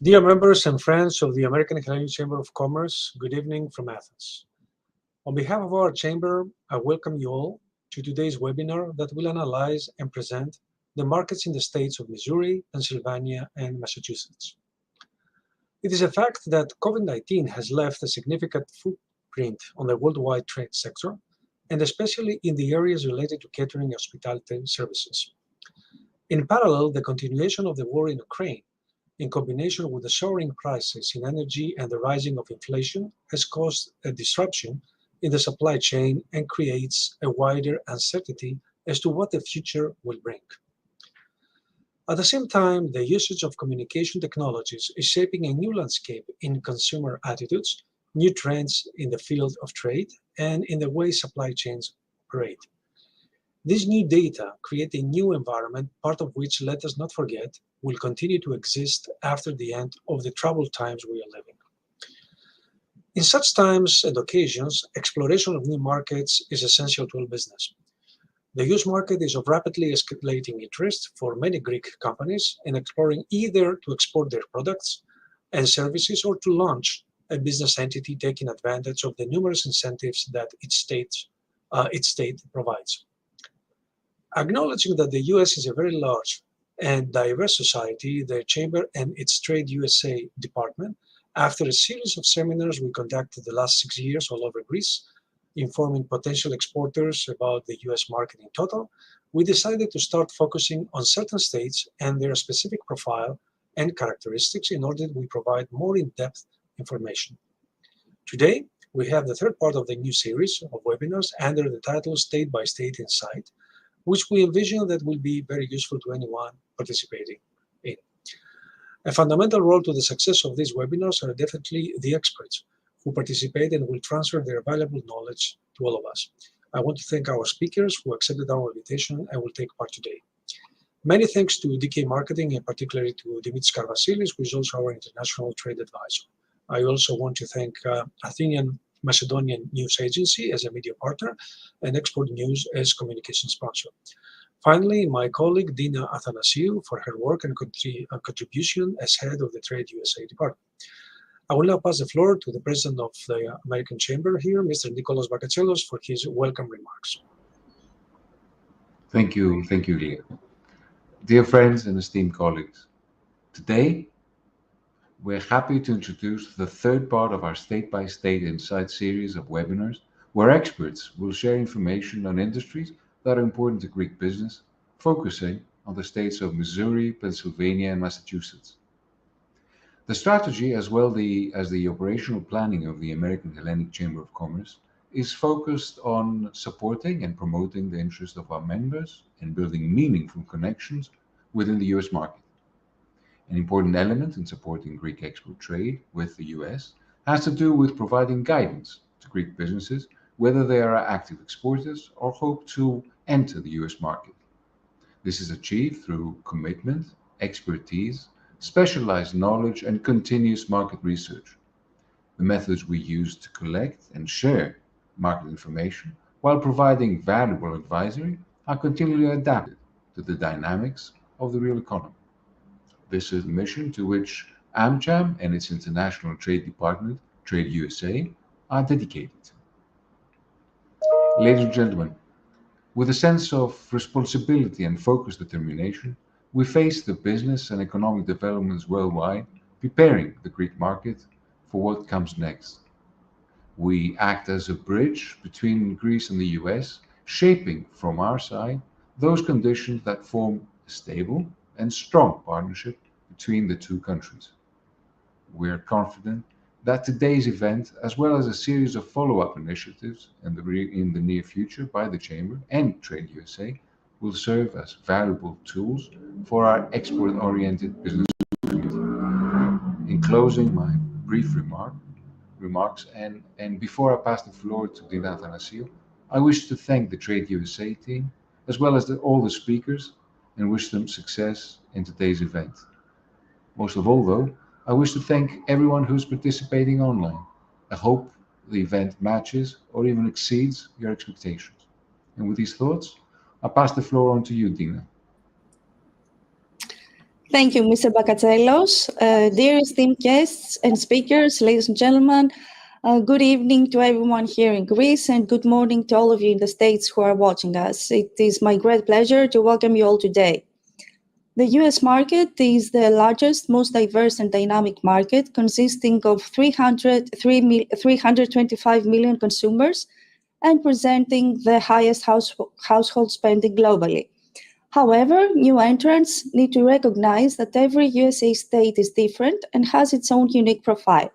Dear members and friends of the American Hellenic Chamber of Commerce, good evening from Athens. On behalf of our chamber, I welcome you all to today's webinar that will analyze and present the markets in the states of Missouri, Pennsylvania, and Massachusetts. It is a fact that COVID-19 has left a significant footprint on the worldwide trade sector, and especially in the areas related to catering and hospitality services. In parallel, the continuation of the war in Ukraine, in combination with the soaring prices in energy and the rising of inflation, has caused a disruption in the supply chain and creates a wider uncertainty as to what the future will bring. At the same time, the usage of communication technologies is shaping a new landscape in consumer attitudes, new trends in the field of trade, and in the way supply chains operate. These new data create a new environment, part of which, let us not forget, will continue to exist after the end of the troubled times we are living. In such times and occasions, exploration of new markets is essential to all business. The US market is of rapidly escalating interest for many Greek companies in exploring either to export their products and services or to launch a business entity taking advantage of the numerous incentives that its state provides. Acknowledging that the US is a very large and diverse society, the Chamber and its TradeUSA department, after a series of seminars we conducted the last 6 years all over Greece, informing potential exporters about the US market in total, we decided to start focusing on certain states and their specific profile and characteristics in order that we provide more in-depth information. Today, we have the third part of the new series of webinars under the title State by State Insight, which we envision that will be very useful to anyone participating in. A fundamental role to the success of these webinars are definitely the experts who participate and will transfer their valuable knowledge to all of us. I want to thank our speakers who accepted our invitation and will take part today. Many thanks to DK Marketing and particularly to Dimitris Karvasilis, who is also our international trade advisor. I also want to thank Athenian Macedonian News Agency as a media partner and Export News as communication sponsor. Finally, my colleague Dina Athanasiou for her work and contribution as head of the TradeUSA department. I will now pass the floor to the president of the American Chamber here, Mr. Nicholas Bakatselos, for his welcome remarks. Thank you, Leo. Dear friends and esteemed colleagues, today we're happy to introduce the third part of our State-by-State Insight series of webinars, where experts will share information on industries that are important to Greek business, focusing on the states of Missouri, Pennsylvania, and Massachusetts. The strategy, as well as the operational planning of the American Hellenic Chamber of Commerce, is focused on supporting and promoting the interests of our members and building meaningful connections within the US market. An important element in supporting Greek export trade with the US has to do with providing guidance to Greek businesses, whether they are active exporters or hope to enter the US market. This is achieved through commitment, expertise, specialized knowledge, and continuous market research. The methods we use to collect and share market information while providing valuable advisory are continually adapted to the dynamics of the real economy. This is the mission to which AmCham and its international trade department, TradeUSA, are dedicated. Ladies and gentlemen, with a sense of responsibility and focused determination, we face the business and economic developments worldwide, preparing the Greek market for what comes next. We act as a bridge between Greece and the US, shaping from our side those conditions that form a stable and strong partnership between the two countries. We are confident that today's event, as well as a series of follow-up initiatives in the near future by the Chamber and TradeUSA, will serve as valuable tools for our export-oriented business community. In closing my brief remarks, and before I pass the floor to Dina Athanasiou, I wish to thank the TradeUSA team, as well as all the speakers, and wish them success in today's event. Most of all, though, I wish to thank everyone who's participating online. I hope the event matches or even exceeds your expectations. And with these thoughts, I'll pass the floor on to you, Dina. Thank you, Mr. Bakatselos. Dear esteemed guests and speakers, ladies and gentlemen, good evening to everyone here in Greece and good morning to all of you in the States who are watching us. It is my great pleasure to welcome you all today. The US market is the largest, most diverse and dynamic market, consisting of 325 million consumers and presenting the highest household spending globally. However, new entrants need to recognize that every USA state is different and has its own unique profile.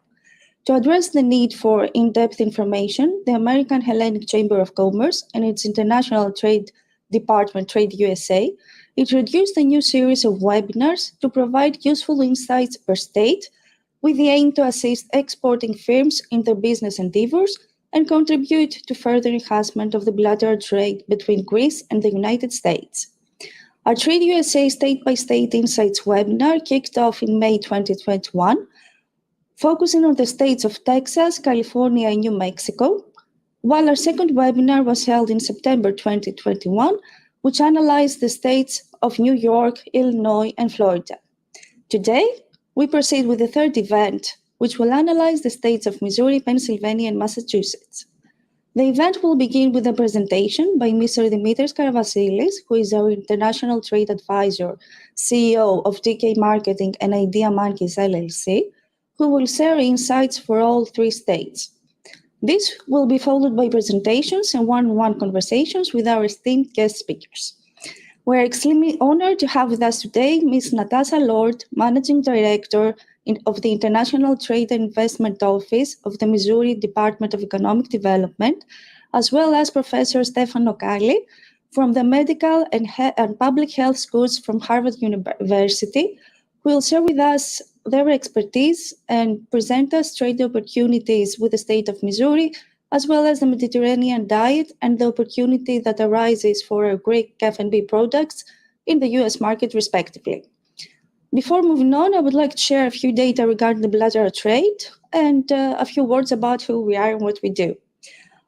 To address the need for in-depth information, the American Hellenic Chamber of Commerce and its International Trade Department, TradeUSA, introduced a new series of webinars to provide useful insights per state with the aim to assist exporting firms in their business endeavors and contribute to further enhancement of the bilateral trade between Greece and the United States. Our TradeUSA State-by-State Insights webinar kicked off in May 2021, focusing on the states of Texas, California, and New Mexico, while our second webinar was held in September 2021, which analyzed the states of New York, Illinois, and Florida. Today, we proceed with the third event, which will analyze the states of Missouri, Pennsylvania, and Massachusetts. The event will begin with a presentation by Mr. Dimitris Karavasilis, who is our International Trade Advisor, CEO of DK Marketing and Idea Monkeys LLC, who will share insights for all three states. This will be followed by presentations and one-on-one conversations with our esteemed guest speakers. We're extremely honored to have with us today Ms. Natasha Lord, Managing Director of the International Trade and Investment Office of the Missouri Department of Economic Development, as well as Professor Stefano Calli from the Medical and Public Health Schools from Harvard University, who will share with us their expertise and present us trade opportunities with the state of Missouri, as well as the Mediterranean diet and the opportunity that arises for our Greek F&B products in the US market, respectively. Before moving on, I would like to share a few data regarding the bilateral trade and a few words about who we are and what we do.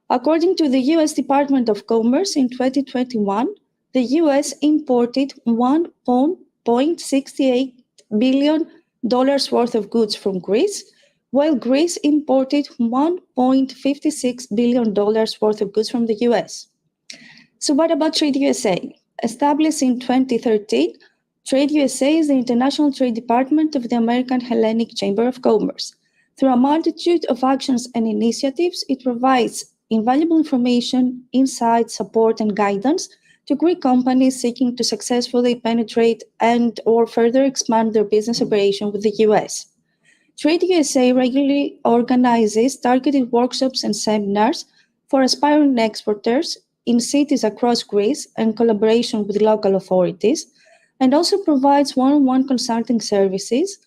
According to the US Department of Commerce in 2021, the US imported $1.68 billion worth of goods from Greece, while Greece imported $1.56 billion worth of goods from the US. So what about TradeUSA? Established in 2013, TradeUSA is the International Trade Department of the American Hellenic Chamber of Commerce. Through a multitude of actions and initiatives, it provides invaluable information, insight, support, and guidance to Greek companies seeking to successfully penetrate and or further expand their business operation with the US. TradeUSA regularly organizes targeted workshops and seminars for aspiring exporters in cities across Greece in collaboration with local authorities, and also provides one-on-one consulting services,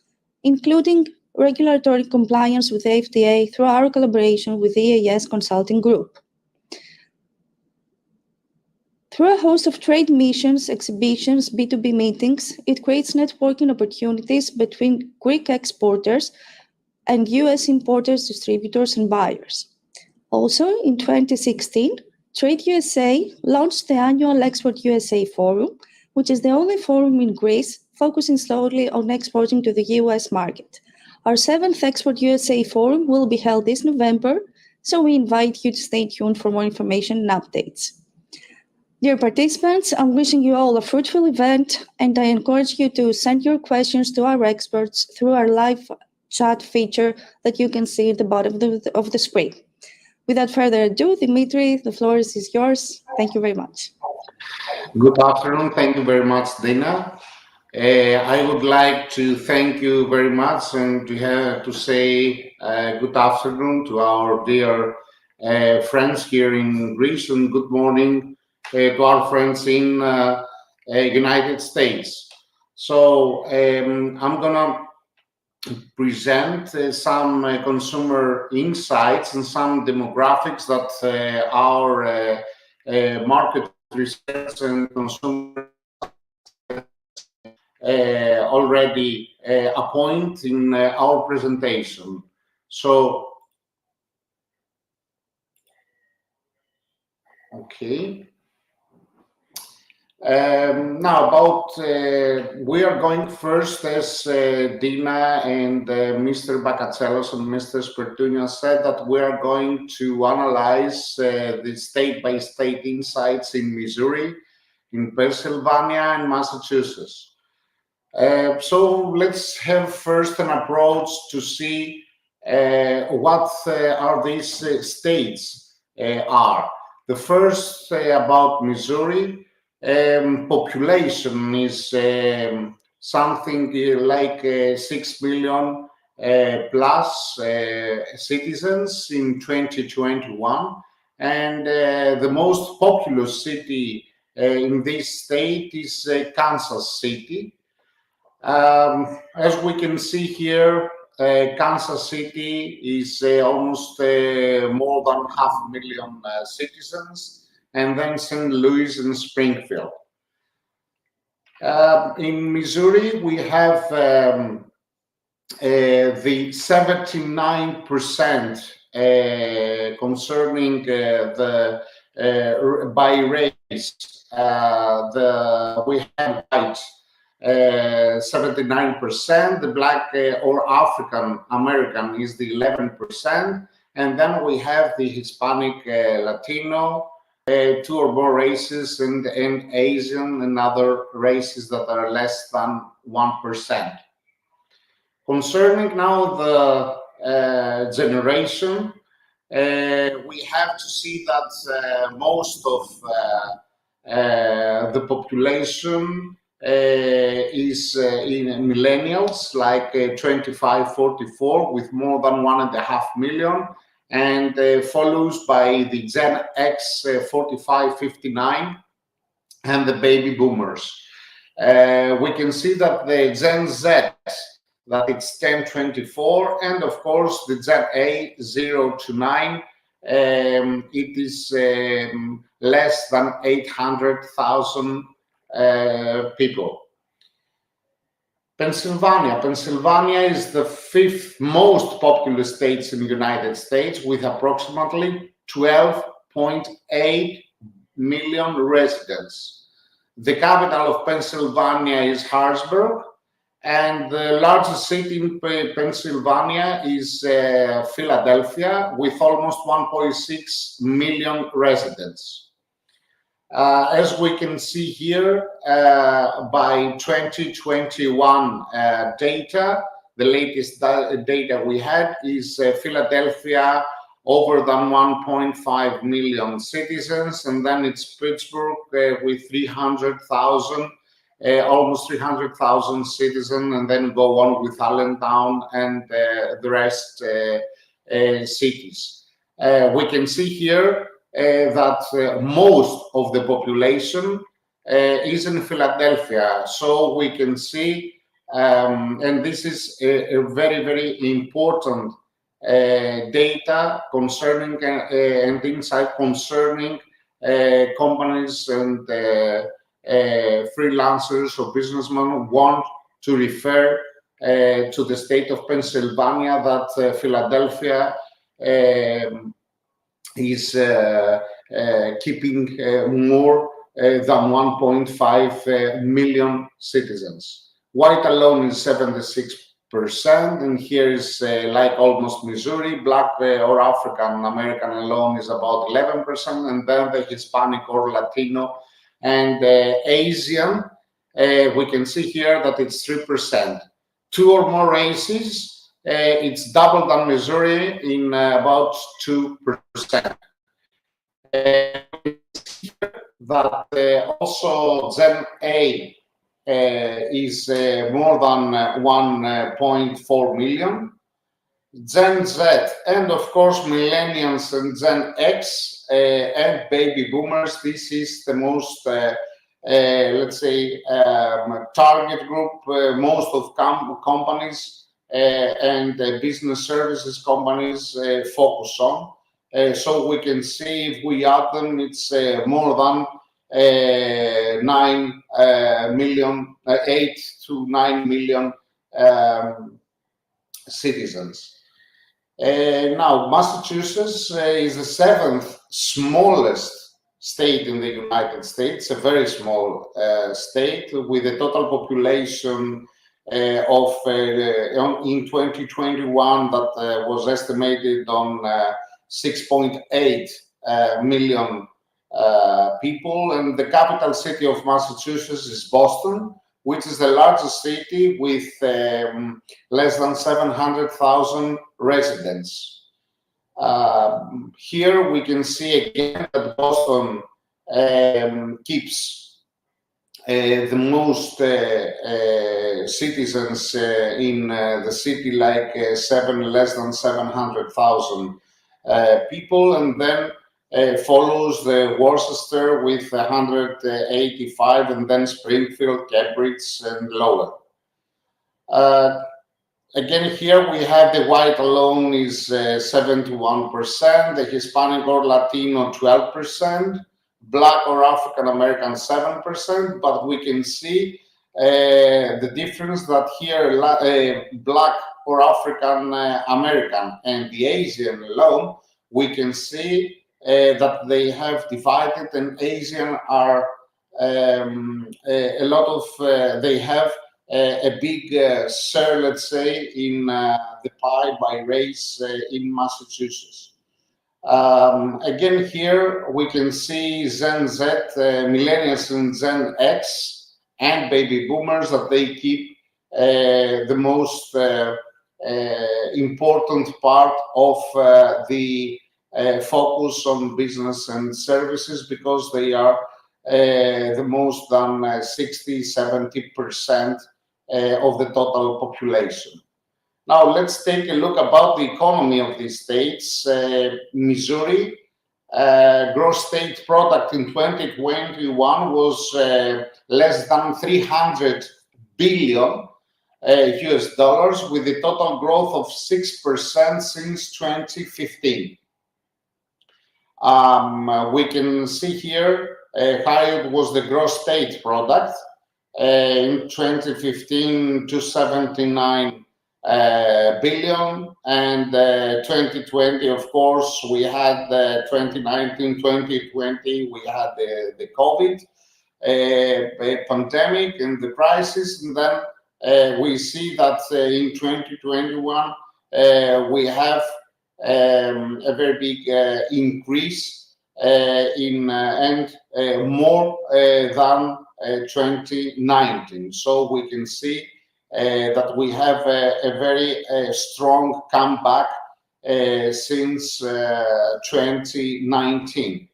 including regulatory compliance with the FDA through our collaboration with the EAS Consulting Group. Through a host of trade missions, exhibitions, B2B meetings, it creates networking opportunities between Greek exporters and US importers, distributors, and buyers. Also, in 2016, TradeUSA launched the annual Export USA Forum, which is the only forum in Greece focusing solely on exporting to the US market. Our 7th Export USA Forum will be held this November, so we invite you to stay tuned for more information and updates. Dear participants, I'm wishing you all a fruitful event, and I encourage you to send your questions to our experts through our live chat feature that you can see at the bottom of the screen. Without further ado, Dimitri, the floor is yours. Thank you very much. Good afternoon. Thank you very much, Dana. I would like to thank you very much and to say good afternoon to our dear friends here in Greece, and good morning to our friends in United States. So I'm gonna present some consumer insights and some demographics that our market research and consumer already appoint in our presentation. So, okay. Now, about we are going first, as Dina and Mr. Bakachelos and Mr. Spertunia said, that we are going to analyze the state-by-state insights in Missouri, in Pennsylvania, and Massachusetts. So let's have first an approach to see what are these states are. The first about Missouri. Population is something like 6 million plus citizens in 2021, and the most populous city in this state is Kansas City. As we can see here, Kansas City is almost more than 500,000 citizens, and then St. Louis and Springfield. In Missouri, we have the 79% concerning the by race. We have white 79%, the black or African American is the 11%, and then we have the Hispanic, Latino, 2 or more races, and Asian and other races that are less than 1%. Concerning now the generation, we have to see that most of the population is in millennials, like 25-44, with more than 1.5 million, and follows by the Gen X 45-59 and the baby boomers. We can see that the Gen Z, that it's 10-24, and of course the Gen A 0-9, it is less than 800,000 people. Pennsylvania is the 5th most populous state in the United States, with approximately 12.8 million residents. The capital of Pennsylvania is Harrisburg, and the largest city in Pennsylvania is Philadelphia, with almost 1.6 million residents. As we can see here, by 2021 data, the latest data we had is Philadelphia over than 1.5 million citizens, and then it's Pittsburgh with 300,000, almost 300,000 citizens, and then go on with Allentown and the rest cities. We can see here that most of the population is in Philadelphia. So we can see, and this is a very, very important data concerning and insight concerning companies and freelancers or businessmen want to refer to the state of Pennsylvania, that Philadelphia is keeping more than 1.5 million citizens. White alone is 76%, and here is like almost Missouri. Black or African American alone is about 11%, and then the Hispanic or Latino and Asian, we can see here that it's 3%. 2 or more races, it's double than Missouri in about 2%. That also Gen A is more than 1.4 million. Gen Z, and of course millennials and Gen X and baby boomers, this is the most let's say target group most of companies and business services companies focus on. So we can see if we add them, it's more than 9 million, 8 to 9 million citizens. Now, Massachusetts is the 7th smallest state in the United States, a very small state with a total population of in 2021 that was estimated on 6.8 million people, and the capital city of Massachusetts is Boston, which is the largest city with less than 700,000 residents. Here we can see again that Boston keeps the most citizens in the city, like less than 700,000 people, and then follows the Worcester with 185, and then Springfield, Cambridge, and Lowell. Again, here we have the white alone is 71%, the Hispanic or Latino 12%, Black or African American 7%, but we can see the difference that here Black or African American and the Asian alone, we can see that they have divided, and Asian are a lot of, they have a big share, let's say, in the pie by race in Massachusetts. Again, here we can see Gen Z, millennials and Gen X, and baby boomers, that they keep the most important part of the focus on business and services, because they are the most than 60-70% of the total population. Now let's take a look about the economy of these states. Missouri, gross state product in 2021 was less than 300 billion US dollars, with a total growth of 6% since 2015. We can see here how was the gross state product in 2015 to 79 billion, and 2020, of course, we had 2019, 2020, we had the COVID pandemic and the crisis, and then we see that in 2021 we have a very big increase in and more than 2019. So we can see that we have a very strong comeback since 2019.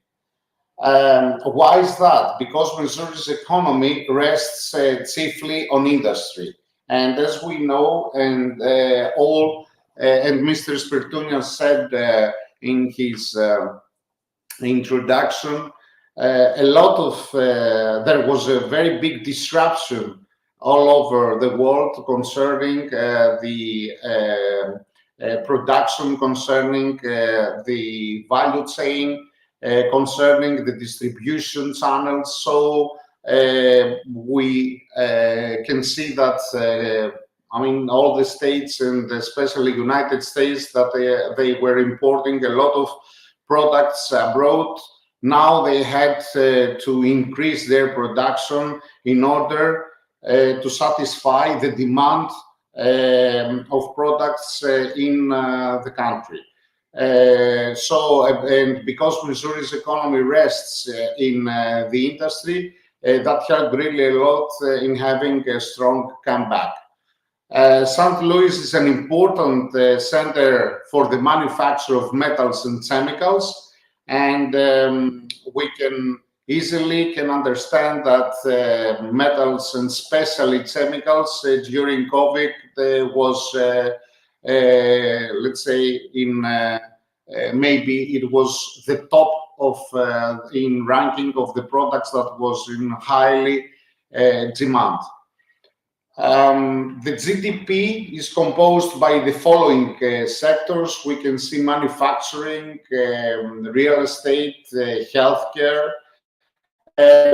Why is that? Because Missouri's economy rests chiefly on industry. And as we know, and and Mr. Spirtunian said in his introduction, a lot of there was a very big disruption all over the world concerning the production, concerning the value chain, concerning the distribution channels. So we can see that I mean, all the states, and especially United States, that they were importing a lot of products abroad. Now they had to increase their production in order to satisfy the demand of products in the country. And because Missouri's economy rests in the industry, that helped really a lot in having a strong comeback. St. Louis is an important center for the manufacture of metals and chemicals, and we can easily understand that metals and especially chemicals during COVID was, let's say, in maybe it was the top of in ranking of the products that was in highly demand. The GDP is composed by the following sectors. We can see manufacturing, real estate, healthcare,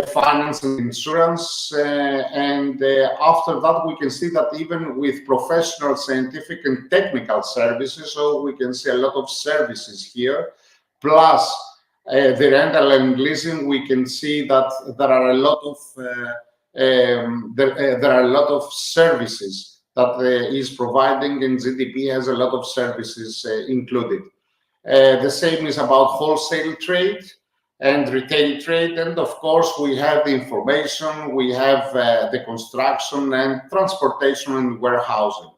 finance and insurance, and after that we can see that even with professional, scientific and technical services, so we can see a lot of services here, plus the rental and leasing, we can see that there are a lot of there are a lot of services that is providing, and GDP has a lot of services included. The same is about wholesale trade and retail trade, and of course we have the information, we have the construction and transportation and warehousing.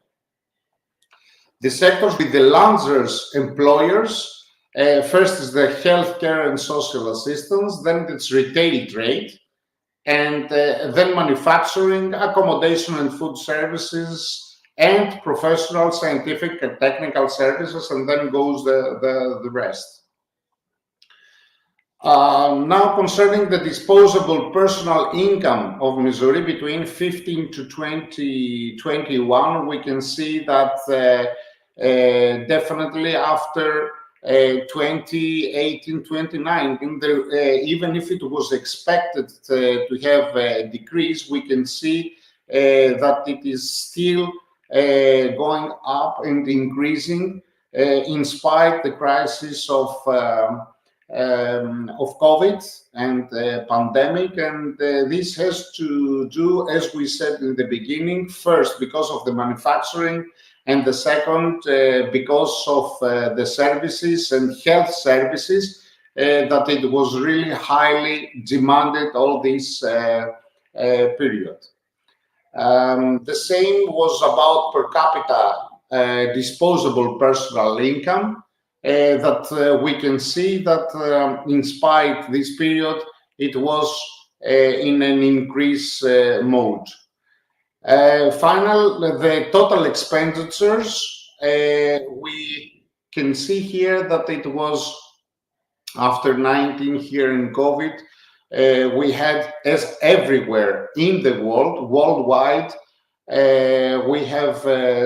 The sectors with the largest employers, first is the healthcare and social assistance, then it's retail trade, and then manufacturing, accommodation and food services, and professional, scientific and technical services, and then goes the rest. Now, concerning the disposable personal income of Missouri between 15 to 2021, we can see that definitely after 2018, 2019, even if it was expected to have a decrease, we can see that it is still going up and increasing in spite the crisis of COVID and pandemic, and this has to do, as we said in the beginning, first because of the manufacturing, and the second because of the services and health services, that it was really highly demanded all this period. The same was about per capita disposable personal income, that we can see that in spite this period, it was in an increase mode. The total expenditures, we can see here that it was after 19 here in COVID, we had, as everywhere in the world, worldwide, we have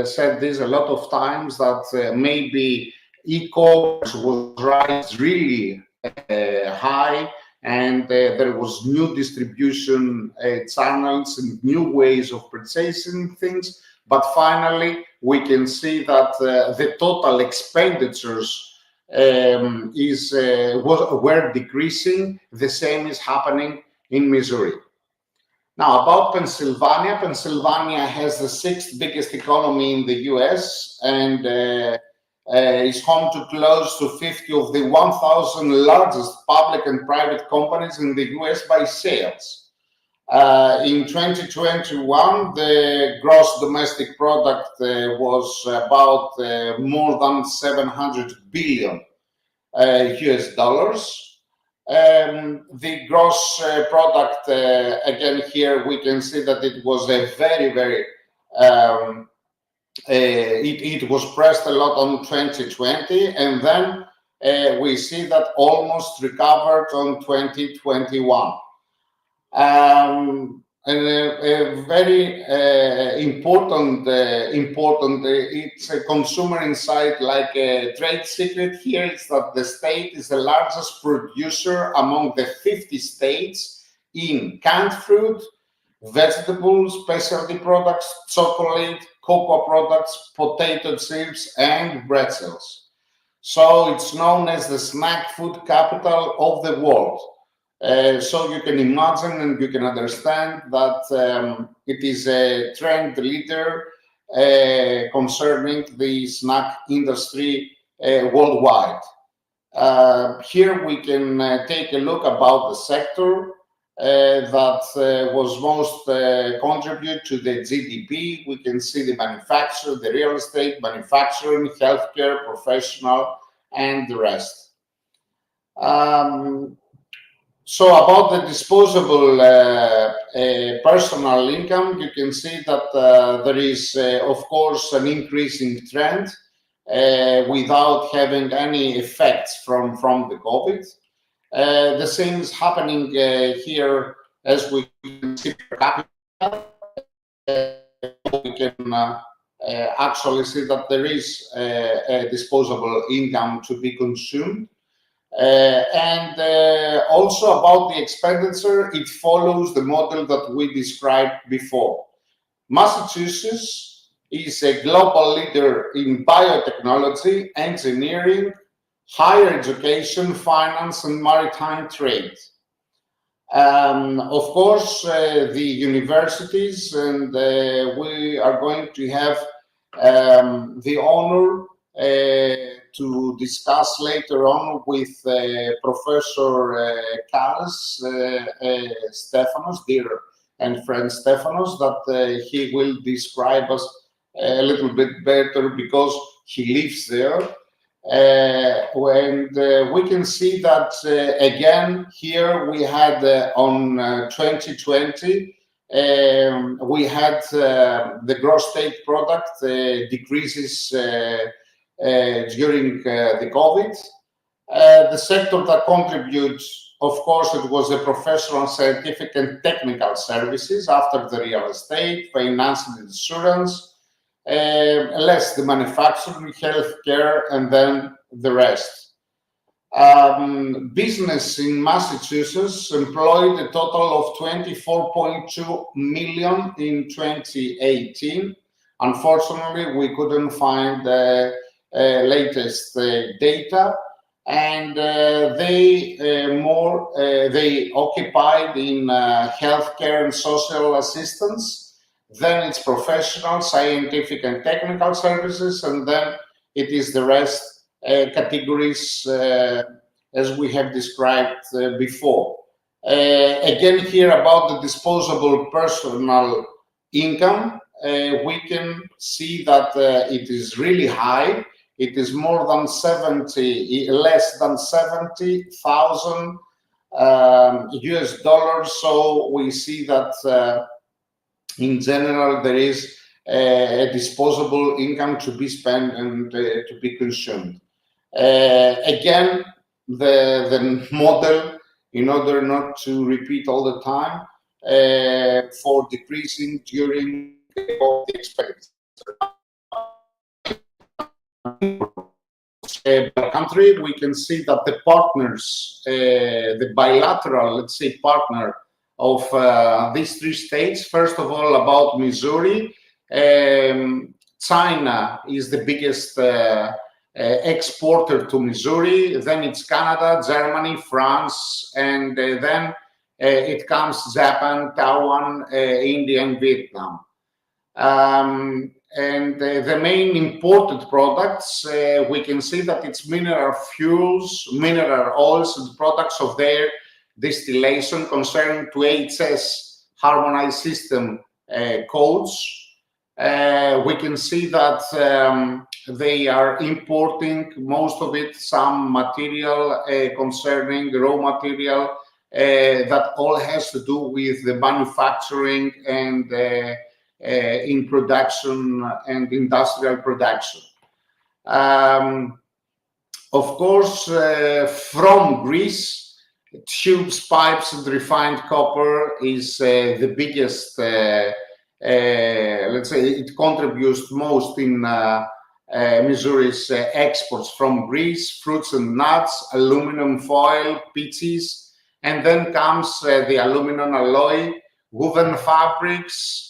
said this a lot of times, that maybe e-commerce was rise really high, and there was new distribution channels and new ways of purchasing things. But finally, we can see that the total expenditures were decreasing. The same is happening in Missouri. Now, about Pennsylvania. Pennsylvania has the 6th biggest economy in the US, and is home to close to 50 of the 1,000 largest public and private companies in the US by sales. In 2021, the gross domestic product was about more than 700 billion US dollars. The gross product, again, here we can see that it was a very, very it was pressed a lot on 2020, and then we see that almost recovered on 2021. And a very important, it's a consumer insight, like a trade secret here, is that the state is the largest producer among the 50 states in canned fruit, vegetables, specialty products, chocolate, cocoa products, potato chips, and pretzels. So it's known as the snack food capital of the world. So you can imagine and you can understand that it is a trend leader concerning the snack industry worldwide. Here we can take a look about the sector that was most contribute to the GDP. We can see the manufacture, the real estate, manufacturing, healthcare, professional, and the rest. So about the disposable personal income, you can see that there is, of course, an increasing trend without having any effects from the COVID. The same is happening here, as we can see per capita. We can actually see that there is a disposable income to be consumed. And also about the expenditure, it follows the model that we described before. Massachusetts is a global leader in biotechnology, engineering, higher education, finance, and maritime trade. Of course, the universities, and we are going to have the honor to discuss later on with Professor Carlos Stefanos, dear and friend Stefanos, that he will describe us a little bit better because he lives there. And we can see that again here we had on 2020 we had the gross state product decreases during the COVID. The sector that contributes, of course, it was the professional, scientific, and technical services after the real estate, financial insurance, less the manufacturing, healthcare, and then the rest. Business in Massachusetts employed a total of 24.2 million in 2018. Unfortunately, we couldn't find the latest data, and they occupied in healthcare and social assistance. Then it's professional, scientific, and technical services, and then it is the rest categories as we have described before. Again, here about the disposable personal income, we can see that it is really high. It is more than less than 70,000 US dollars. So we see that in general, there is a disposable income to be spent and to be consumed. Again, the model, in order not to repeat all the time, for decreasing during the expenditure. Country, we can see that the partners, the bilateral, let's say, partner of these three states. First of all, about Missouri, China is the biggest exporter to Missouri. Then it's Canada, Germany, France, and then it comes Japan, Taiwan, India, and Vietnam. And the main imported products, we can see that it's mineral fuels, mineral oils, and products of their distillation concerning to HS harmonized system codes. We can see that they are importing most of it, some material concerning raw material that all has to do with the manufacturing and in production and industrial production. Of course, from Greece, tubes, pipes, and refined copper is the biggest, let's say, it contributes most in Missouri's exports from Greece, fruits and nuts, aluminum foil, peaches, and then comes the aluminum alloy, woven fabrics,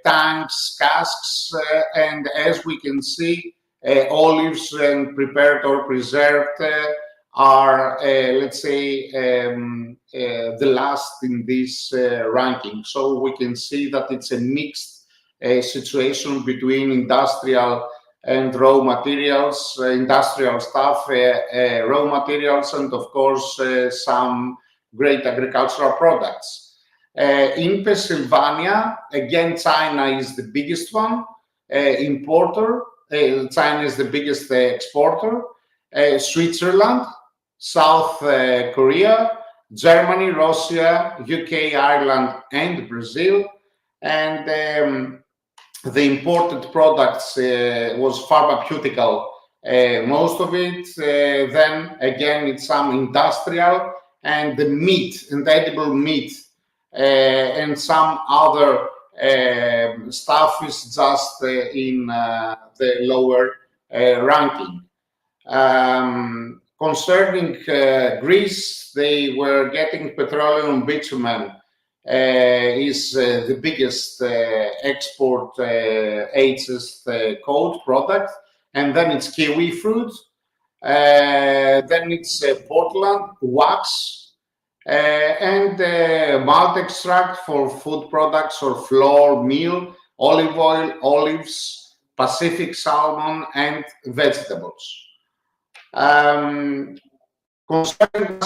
tanks, casks, and as we can see, olives and prepared or preserved are, let's say, the last in this ranking. So we can see that it's a mixed situation between industrial and raw materials, industrial stuff, raw materials, and of course some great agricultural products. In Pennsylvania, again, China is the biggest one, importer. China is the biggest exporter. Switzerland, South Korea, Germany, Russia, UK, Ireland, and Brazil. And the imported products was pharmaceutical, most of it. Then again, it's some industrial, and the meat, and edible meat, and some other stuff is just in the lower ranking. Concerning Greece, they were getting petroleum bitumen, is the biggest export HS code product, and then it's kiwi fruit, Then it's Portland, wax, and malt extract for food products or flour, meal, olive oil, olives, Pacific salmon, and vegetables. Concerning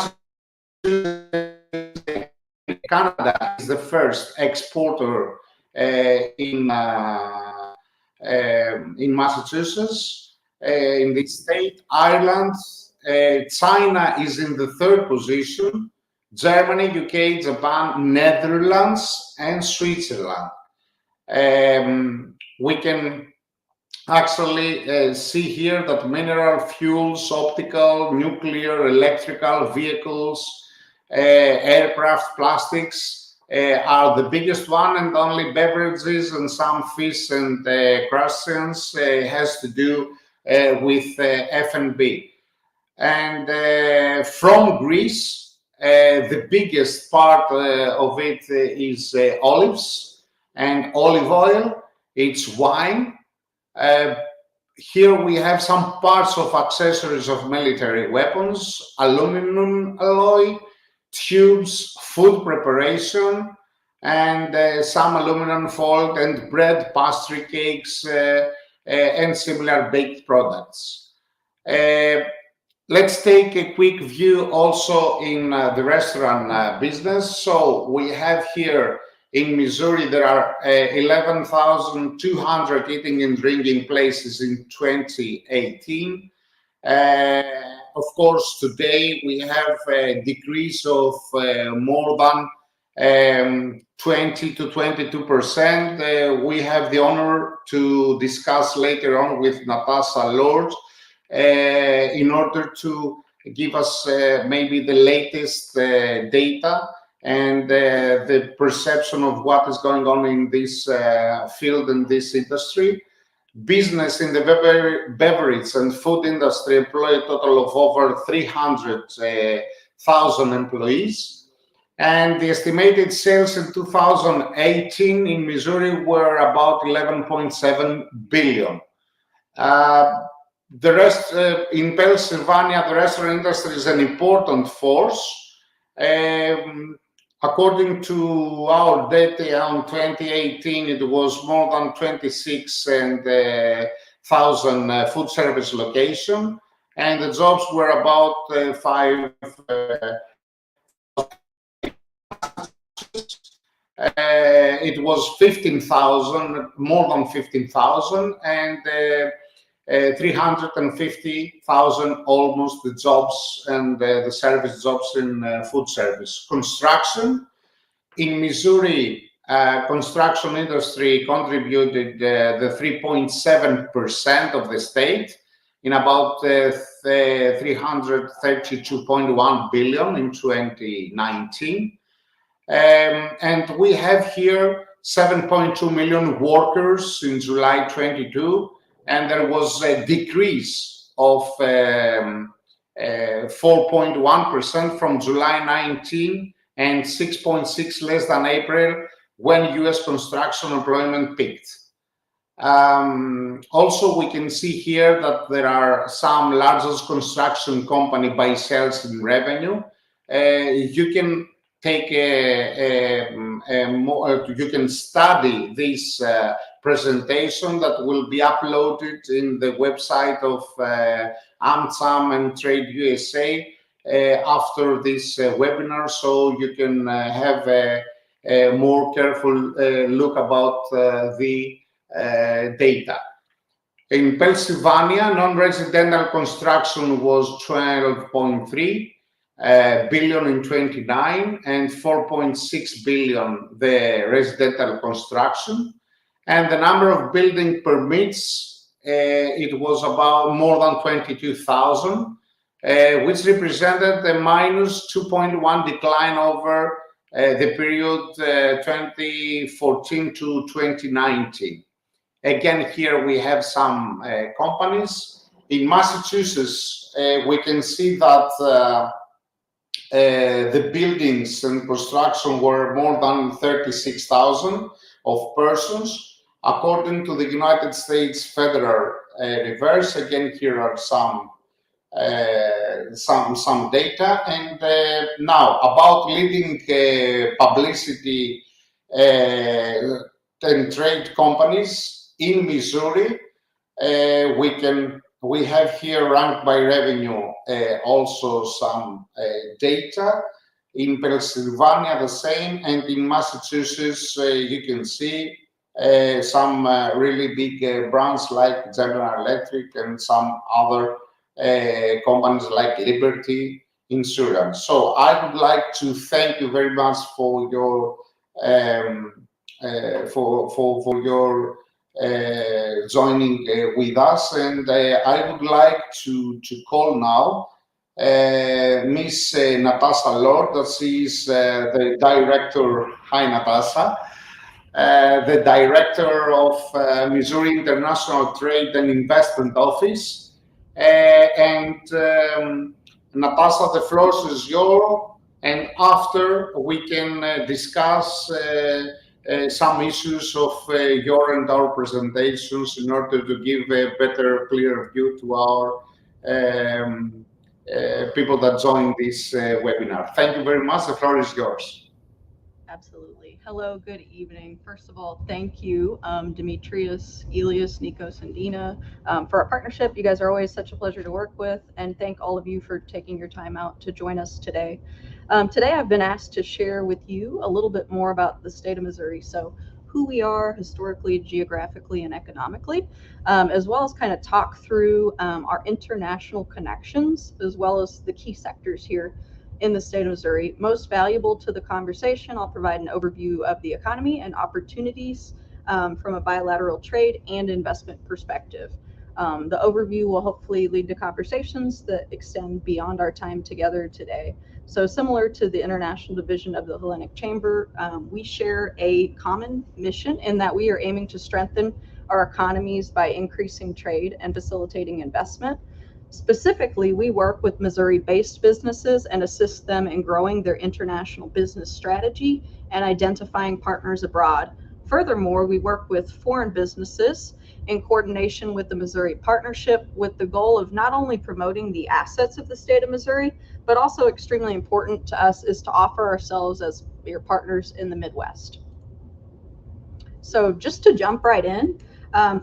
Canada is the first exporter in Massachusetts, in this state. Ireland, China is in the third position. Germany, UK, Japan, Netherlands, and Switzerland. We can actually see here that mineral fuels, optical, nuclear, electrical, vehicles, aircraft, plastics are the biggest one, and only beverages and some fish and crustaceans has to do with F&B. And from Greece, the biggest part of it is olives and olive oil. It's wine. Here we have some parts of accessories of military weapons, aluminum alloy, tubes, food preparation, and some aluminum foil and bread, pastry, cakes, and similar baked products. Let's take a quick view also in the restaurant business. So we have here in Missouri, there are 11,200 eating and drinking places in 2018. Of course, today we have a decrease of more than 20 to 22%. We have the honor to discuss later on with Natasha Lord in order to give us maybe the latest data and the perception of what is going on in this field and this industry. Business in the beverage and food industry employ a total of over 300,000 employees. And the estimated sales in 2018 in Missouri were about 11.7 billion. The rest in Pennsylvania, the restaurant industry is an important force. According to our data on 2018, it was more than 26,000 food service locations, and the jobs were about 5. It was 15,000, more than 15,000, and 350,000 almost the jobs and the service jobs in food service. Construction in Missouri, construction industry contributed the 3.7% of the state in about 332.1 billion in 2019. And we have here 7.2 million workers in July 22. And there was a decrease of 4.1% from July 19 and 6.6 less than April when US construction employment peaked. Also, we can see here that there are some largest construction company by sales and revenue. You can take you can study this presentation that will be uploaded in the website of AmCham and TradeUSA after this webinar, so you can have a more careful look about the data. In Pennsylvania, non-residential construction was 12.3 billion in 29 and 4.6 billion the residential construction. And the number of building permits, it was about more than 22,000, which represented a minus 2.1 decline over the period 2014 to 2019. Again, here we have some companies. In Massachusetts, we can see that the buildings and construction were more than 36,000 of persons. According to the United States Federal Reserve, again, here are some some data. And now about leading publicity and trade companies in Missouri. We have here ranked by revenue also some data. In Pennsylvania the same, and in Massachusetts you can see some really big brands like General Electric and some other companies like Liberty Insurance. So I would like to thank you very much for your for your joining with us, and I would like to call now Miss Natasha Lord, that she is the director. Hi, Natasha. The director of Missouri International Trade and Investment Office. And Natasha, the floor is yours. And after we can discuss some issues of your and our presentations in order to give a better, clear view to our people that join this webinar. Thank you very much. The floor is yours. Absolutely. Hello, good evening. First of all, thank you, Demetrius, Elias, Nikos, and Dina, for our partnership. You guys are always such a pleasure to work with, and thank all of you for taking your time out to join us today. Today, I've been asked to share with you a little bit more about the state of Missouri. So who we are historically, geographically, and economically, as well as kind of talk through our international connections, as well as the key sectors here in the state of Missouri. Most valuable to the conversation, I'll provide an overview of the economy and opportunities from a bilateral trade and investment perspective. The overview will hopefully lead to conversations that extend beyond our time together today. So similar to the International Division of the Hellenic Chamber, we share a common mission in that we are aiming to strengthen our economies by increasing trade and facilitating investment. Specifically, we work with Missouri-based businesses and assist them in growing their international business strategy and identifying partners abroad. Furthermore, we work with foreign businesses in coordination with the Missouri Partnership with the goal of not only promoting the assets of the state of Missouri, but also extremely important to us is to offer ourselves as your partners in the Midwest. So just to jump right in,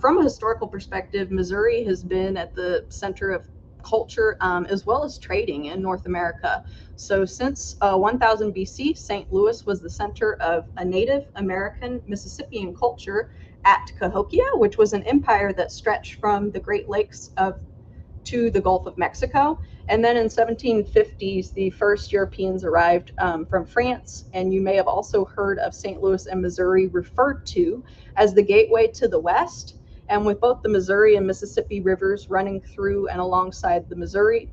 from a historical perspective, Missouri has been at the center of culture as well as trading in North America. So since 1000 BC, St. Louis was the center of a Native American Mississippian culture at Cahokia, which was an empire that stretched from the Great Lakes to the Gulf of Mexico. And then in 1750s, the first Europeans arrived from France, and you may have also heard of St. Louis and Missouri referred to as the gateway to the West. And with both the Missouri and Mississippi rivers running through and alongside the Missouri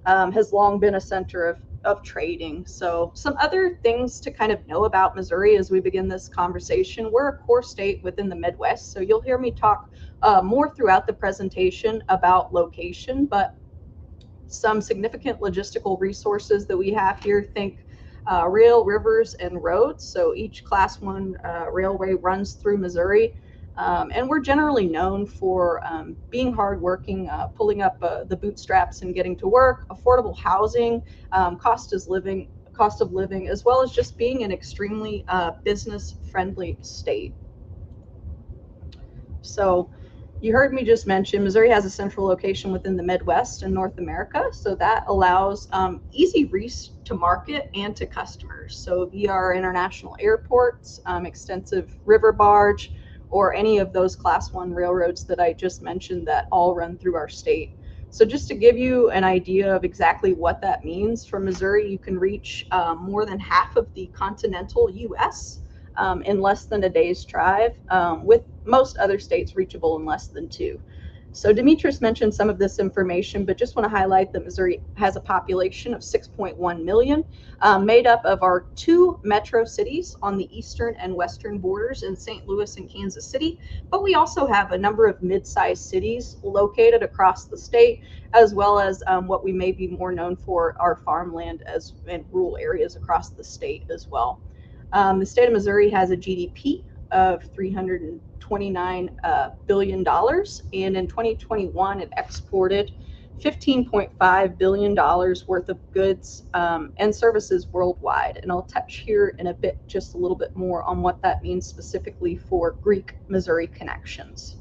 has long been a center of trading. So some other things to kind of know about Missouri as we begin this conversation. We're a core state within the Midwest, so you'll hear me talk more throughout the presentation about location, but some significant logistical resources that we have here. Think rail, rivers, and roads. So each Class 1 railway runs through Missouri. And we're generally known for being hardworking, pulling up the bootstraps and getting to work, affordable housing, cost of living, as well as just being an extremely business-friendly state. So you heard me just mention Missouri has a central location within the Midwest and North America, so that allows easy reach to market and to customers. So via our international airports, extensive river barge, or any of those Class 1 railroads that I just mentioned that all run through our state. So just to give you an idea of exactly what that means, from Missouri you can reach more than half of the continental U.S. In less than a day's drive, with most other states reachable in less than 2. So Demetrius mentioned some of this information, but just want to highlight that Missouri has a population of 6.1 million, made up of our 2 metro cities on the eastern and western borders in St. Louis and Kansas City. But we also have a number of mid-sized cities located across the state, as well as what we may be more known for, our farmland and rural areas across the state as well. The state of Missouri has a GDP of $329 billion, and in 2021 it exported $15.5 billion worth of goods and services worldwide. And I'll touch here in a bit just a little bit more on what that means specifically for Greek-Missouri connections.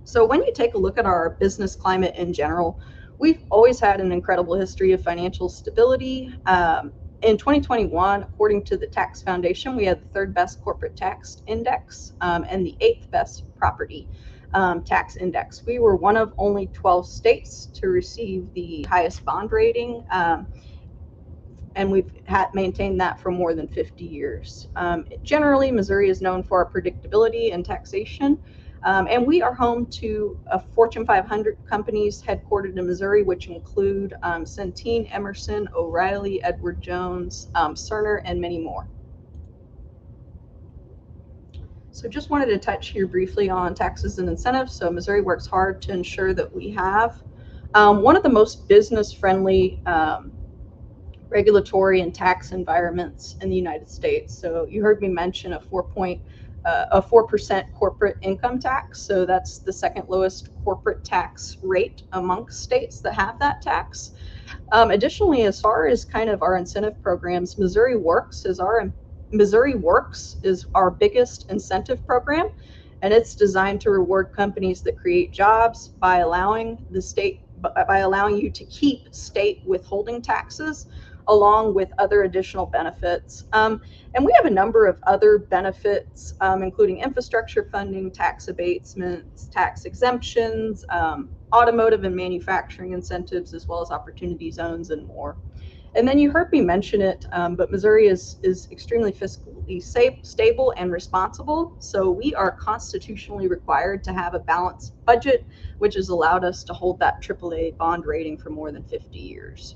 So when you take a look at our business climate in general, we've always had an incredible history of financial stability. In 2021, according to the Tax Foundation, we had the third best corporate tax index and the eighth best property tax index. We were one of only 12 states to receive the highest bond rating, and we've maintained that for more than 50 years. Generally, Missouri is known for our predictability and taxation. And we are home to Fortune 500 companies headquartered in Missouri, which include Centene, Emerson, O'Reilly, Edward Jones, Cerner, and many more. So just wanted to touch here briefly on taxes and incentives. So Missouri works hard to ensure that we have one of the most business-friendly regulatory and tax environments in the United States. So you heard me mention a 4% corporate income tax. So that's the second lowest corporate tax rate amongst states that have that tax. Additionally, as far as kind of our incentive programs, Missouri Works is our biggest incentive program, and it's designed to reward companies that create jobs by allowing you to keep state withholding taxes along with other additional benefits. And we have a number of other benefits, including infrastructure funding, tax abatements, tax exemptions, automotive and manufacturing incentives, as well as opportunity zones and more. And then you heard me mention it, but Missouri is extremely fiscally stable and responsible. So we are constitutionally required to have a balanced budget, which has allowed us to hold that AAA bond rating for more than 50 years.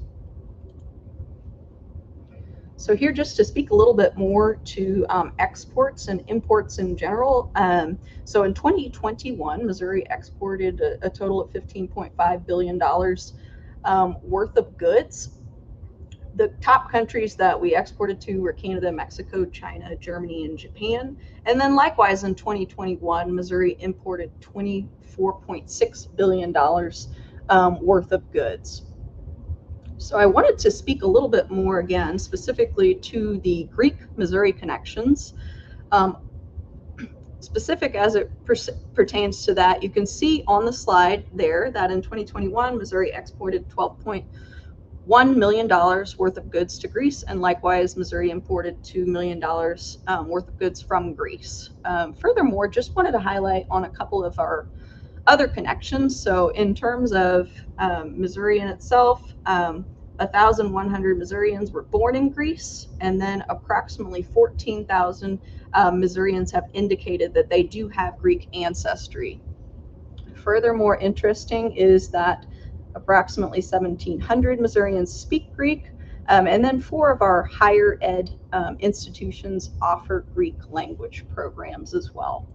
So here, just to speak a little bit more to exports and imports in general. So in 2021, Missouri exported a total of $15.5 billion worth of goods. The top countries that we exported to were Canada, Mexico, China, Germany, and Japan. And then likewise in 2021, Missouri imported $24.6 billion worth of goods. So I wanted to speak a little bit more again, specifically to the Greek-Missouri connections. Specific as it pertains to that, you can see on the slide there that in 2021, Missouri exported $12.1 million worth of goods to Greece, and likewise, Missouri imported $2 million worth of goods from Greece. Furthermore, just wanted to highlight on a couple of our other connections. So in terms of Missouri in itself, 1,100 Missourians were born in Greece, and then approximately 14,000 Missourians have indicated that they do have Greek ancestry. Furthermore, interesting is that approximately 1,700 Missourians speak Greek, and then 4 of our higher ed institutions offer Greek language programs as well.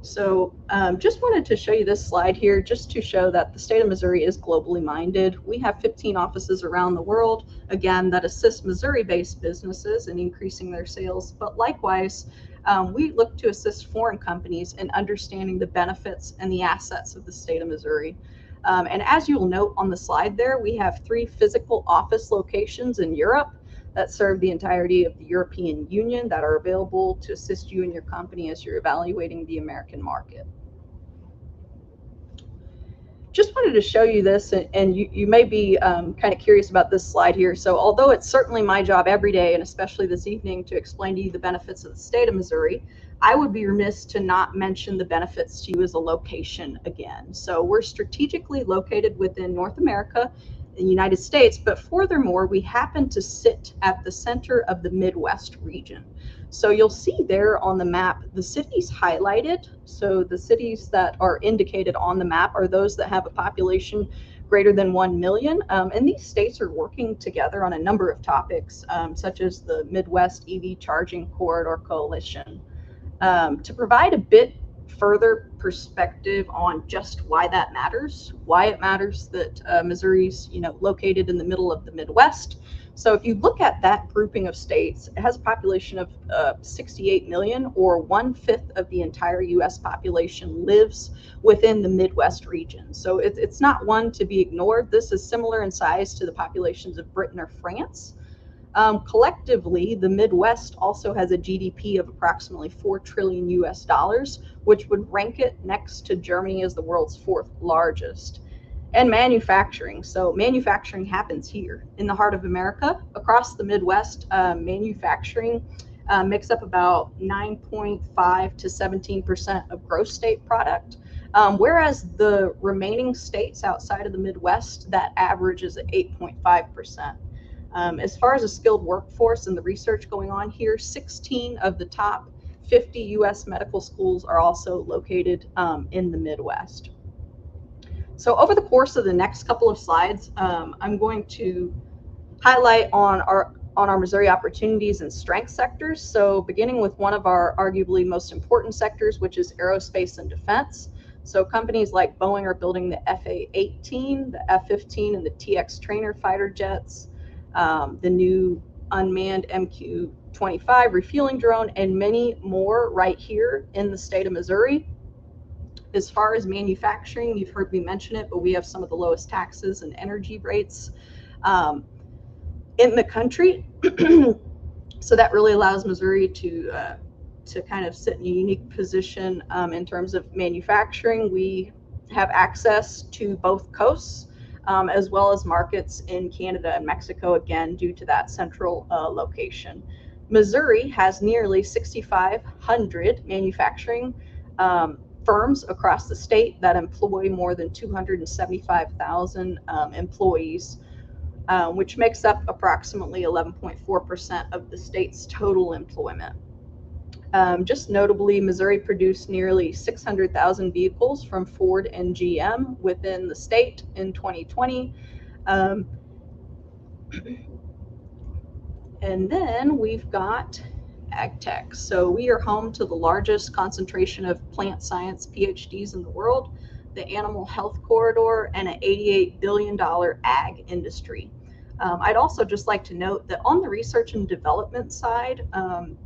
So just wanted to show you this slide here just to show that the state of Missouri is globally minded. We have 15 offices around the world, again, that assist Missouri-based businesses in increasing their sales, but likewise, we look to assist foreign companies in understanding the benefits and the assets of the state of Missouri. And as you will note on the slide there, we have 3 physical office locations in Europe that serve the entirety of the European Union that are available to assist you and your company as you're evaluating the American market. Just wanted to show you this, and you may be kind of curious about this slide here. So although it's certainly my job every day, and especially this evening, to explain to you the benefits of the state of Missouri, I would be remiss to not mention the benefits to you as a location again. So we're strategically located within North America, the United States, but furthermore, we happen to sit at the center of the Midwest region. So you'll see there on the map, the cities highlighted. So the cities that are indicated on the map are those that have a population greater than 1 million. And these states are working together on a number of topics, such as the Midwest EV Charging Corridor Coalition. To provide a bit further perspective on just why that matters, why it matters that Missouri's, located in the middle of the Midwest. So if you look at that grouping of states, it has a population of 68 million, or 1/5 of the entire U.S. population lives within the Midwest region. So it's not one to be ignored. This is similar in size to the populations of Britain or France. Collectively, the Midwest also has a GDP of approximately 4 trillion US dollars, which would rank it next to Germany as the world's fourth largest. And manufacturing. So manufacturing happens here in the heart of America. Across the Midwest, manufacturing makes up about 9.5 to 17% of gross state product. Whereas the remaining states outside of the Midwest, that average is at 8.5%. As far as a skilled workforce and the research going on here, 16 of the top 50 U.S. medical schools are also located in the Midwest. So over the course of the next couple of slides, I'm going to highlight on our Missouri opportunities and strength sectors. So beginning with one of our arguably most important sectors, which is aerospace and defense. So companies like Boeing are building the FA-18, the F-15, and the TX trainer fighter jets, the new unmanned MQ-25 refueling drone, and many more right here in the state of Missouri. As far as manufacturing, you've heard me mention it, but we have some of the lowest taxes and energy rates in the country. So that really allows Missouri to kind of sit in a unique position in terms of manufacturing. We have access to both coasts, as well as markets in Canada and Mexico, again, due to that central location. Missouri has nearly 6,500 manufacturing firms across the state that employ more than 275,000 employees, which makes up approximately 11.4% of the state's total employment. Just notably, Missouri produced nearly 600,000 vehicles from Ford and GM within the state in 2020. And then we've got AgTech. So we are home to the largest concentration of plant science PhDs in the world, the animal health corridor, and an $88 billion ag industry. I'd also just like to note that on the research and development side,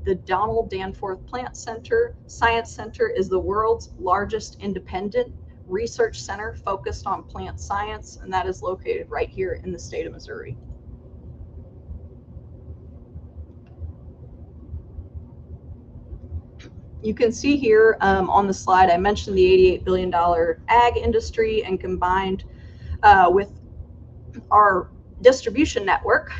the Donald Danforth Plant Science Center is the world's largest independent research center focused on plant science, and that is located right here in the state of Missouri. You can see here on the slide, I mentioned the $88 billion ag industry, and combined with our distribution network,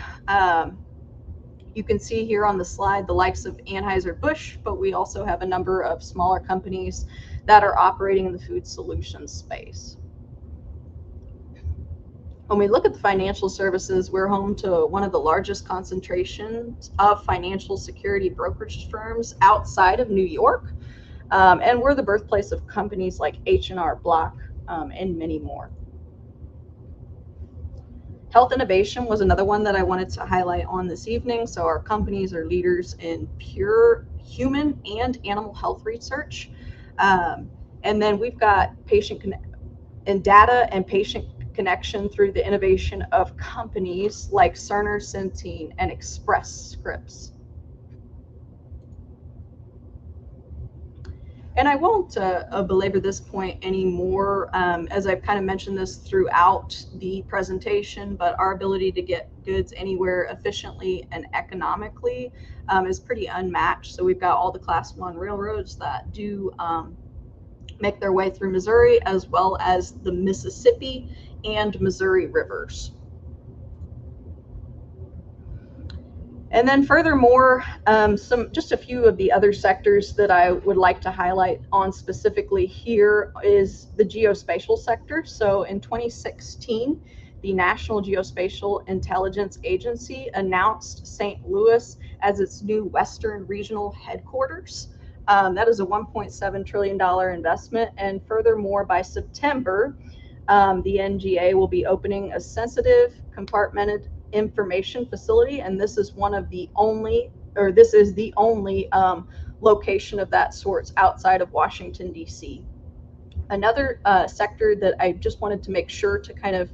you can see here on the slide the likes of Anheuser-Busch, but we also have a number of smaller companies that are operating in the food solutions space. When we look at the financial services, we're home to one of the largest concentrations of financial security brokerage firms outside of New York. And we're the birthplace of companies like H&R Block and many more. Health innovation was another one that I wanted to highlight on this evening. So our companies are leaders in pure human and animal health research. And then we've got data and patient connection through the innovation of companies like Cerner, Centene, and Express Scripts. And I won't belabor this point anymore, as I've kind of mentioned this throughout the presentation, but our ability to get goods anywhere efficiently and economically is pretty unmatched. So we've got all the Class 1 railroads that do make their way through Missouri, as well as the Mississippi and Missouri rivers. And then furthermore, just a few of the other sectors that I would like to highlight on specifically here is the geospatial sector. So in 2016, the National Geospatial Intelligence Agency announced St. Louis as its new Western Regional Headquarters. That is a $1.7 trillion investment. And furthermore, by September, the NGA will be opening a sensitive compartmented information facility, and this is the only location of that sorts outside of Washington, D.C. Another sector that I just wanted to make sure to kind of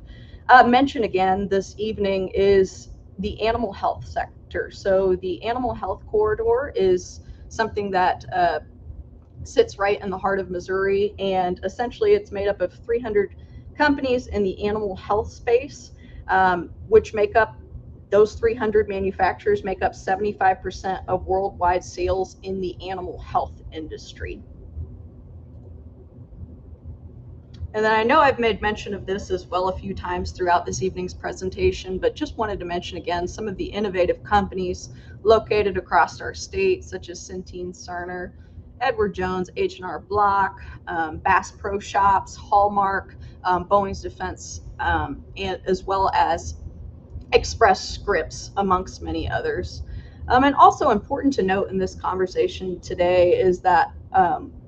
mention again this evening is the animal health sector. So the animal health corridor is something that sits right in the heart of Missouri, and essentially it's made up of 300 companies in the animal health space, which make up those 300 manufacturers make up 75% of worldwide sales in the animal health industry. And then I know I've made mention of this as well a few times throughout this evening's presentation, but just wanted to mention again some of the innovative companies located across our state, such as Centene Cerner, Edward Jones, H&R Block, Bass Pro Shops, Hallmark, Boeing's Defense, and as well as Express Scripts, amongst many others. And also important to note in this conversation today is that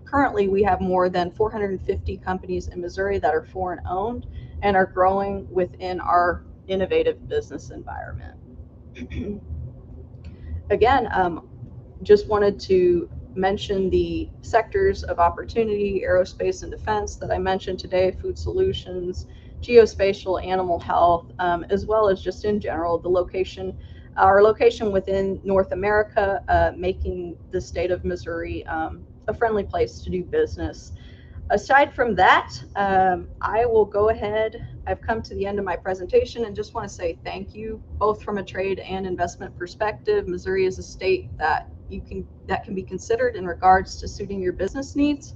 currently we have more than 450 companies in Missouri that are foreign owned and are growing within our innovative business environment. Again, just wanted to mention the sectors of opportunity: aerospace and defense that I mentioned today, food solutions, geospatial, animal health, as well as just in general our location within North America, making the state of Missouri a friendly place to do business. Aside from that, I will go ahead. I've come to the end of my presentation and just want to say thank you, both from a trade and investment perspective. Missouri is a state that can be considered in regards to suiting your business needs,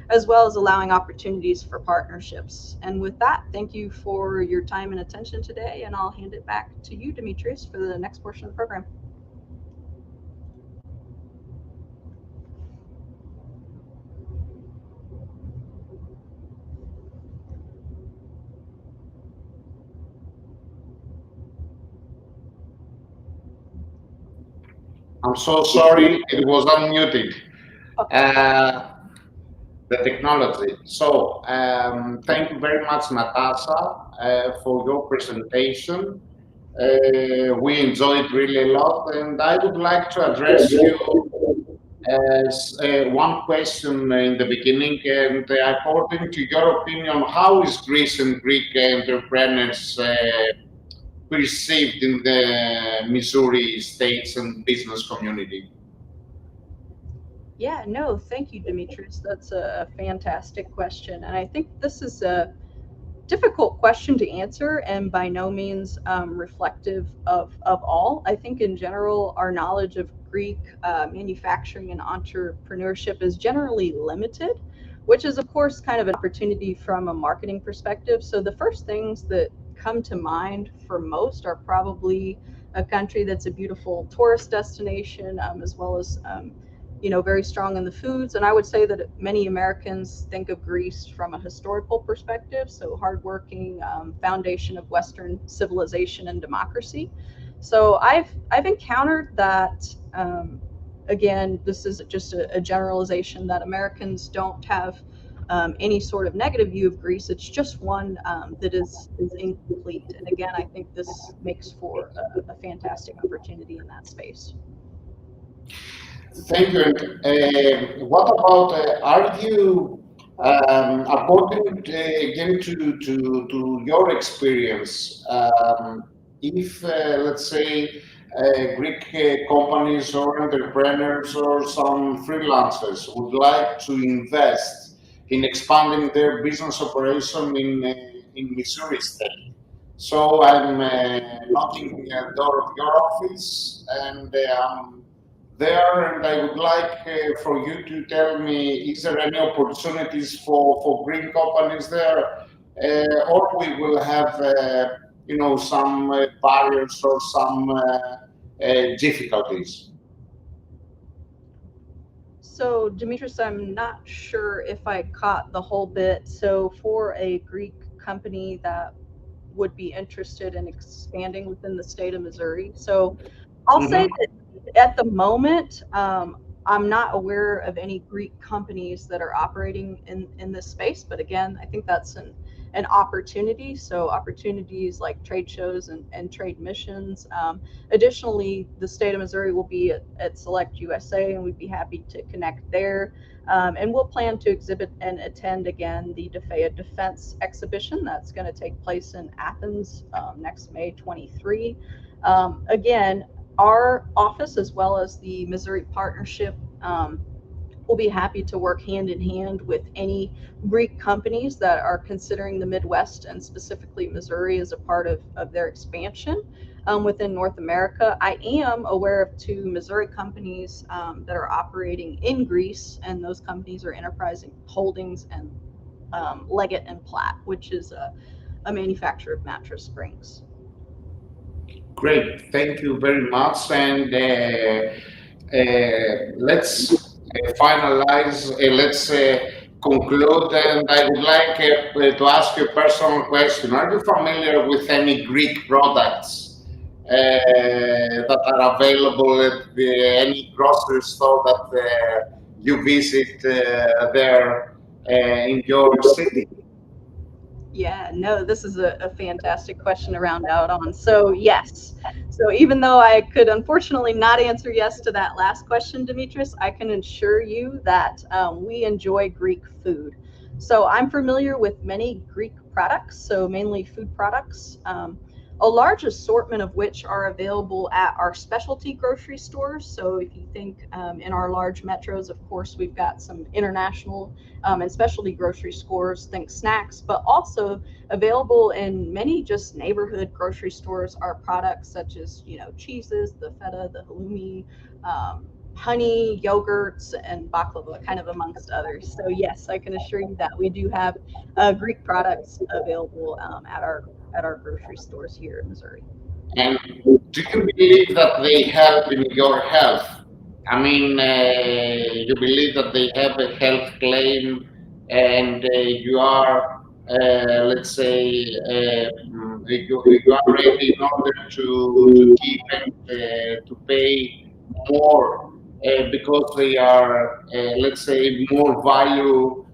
as well as allowing opportunities for partnerships. And with that, thank you for your time and attention today, and I'll hand it back to you, Demetrius, for the next portion of the program. I'm so sorry, it was unmuted. The technology. So thank you very much, Natasha, for your presentation. We enjoyed really a lot, and I would like to address you as one question in the beginning. And according to your opinion, how is Greece and Greek entrepreneurs perceived in the Missouri states and business community? Yeah, no, thank you, Demetrius. That's a fantastic question. And I think this is a difficult question to answer and by no means reflective of all. I think in general, our knowledge of Greek manufacturing and entrepreneurship is generally limited, which is, of course, kind of an opportunity from a marketing perspective. So the first things that come to mind for most are probably a country that's a beautiful tourist destination, as well as very strong in the foods. And I would say that many Americans think of Greece from a historical perspective, so hardworking, foundation of Western civilization and democracy. So I've encountered that. Again, this is just a generalization that Americans don't have any sort of negative view of Greece. It's just one that is incomplete. And again, I think this makes for a fantastic opportunity in that space. Thank you. What about, are you, according again to your experience, if, let's say, Greek companies or entrepreneurs or some freelancers would like to invest in expanding their business operation in Missouri State? So I'm knocking the door of your office, and there, and I would like for you to tell me, is there any opportunities for green companies there, or we will have some barriers or some difficulties? So, Demetrius, I'm not sure if I caught the whole bit. So, for a Greek company that would be interested in expanding within the state of Missouri, so I'll say that at the moment, I'm not aware of any Greek companies that are operating in this space. But again, I think that's an an opportunity. So opportunities like trade shows and trade missions. Additionally, the state of Missouri will be at Select USA, and we'd be happy to connect there. And we'll plan to exhibit and attend again the DeFea Defense exhibition that's going to take place in Athens next May 23. Again, our office, as well as the Missouri Partnership, will be happy to work hand in hand with any Greek companies that are considering the Midwest and specifically Missouri as a part of their expansion within North America. I am aware of 2 Missouri companies that are operating in Greece, and those companies are Enterprise Holdings and Leggett and Platt, which is a manufacturer of mattress springs. Great, thank you very much. And let's finalize, let's conclude. And I would like to ask you a personal question. Are you familiar with any Greek products that are available at any grocery store that you visit there in your city? Yeah, no, this is a fantastic question to round out on. So, yes. So, even though I could unfortunately not answer yes to that last question, Demetrius, I can assure you that we enjoy Greek food. So, I'm familiar with many Greek products, so mainly food products. A large assortment of which are available at our specialty grocery stores. So, if you think in our large metros, of course, we've got some international and specialty grocery stores, think snacks, but also available in many just neighborhood grocery stores are products such as, cheeses, the feta, the halloumi, honey, yogurts, and baklava, kind of amongst others. So yes, I can assure you that we do have Greek products available at our grocery stores here in Missouri. And do you believe that they help in your health? I mean, you believe that they have a health claim and you are, let's say, you are ready in order to keep and to pay more because they are, let's say, more value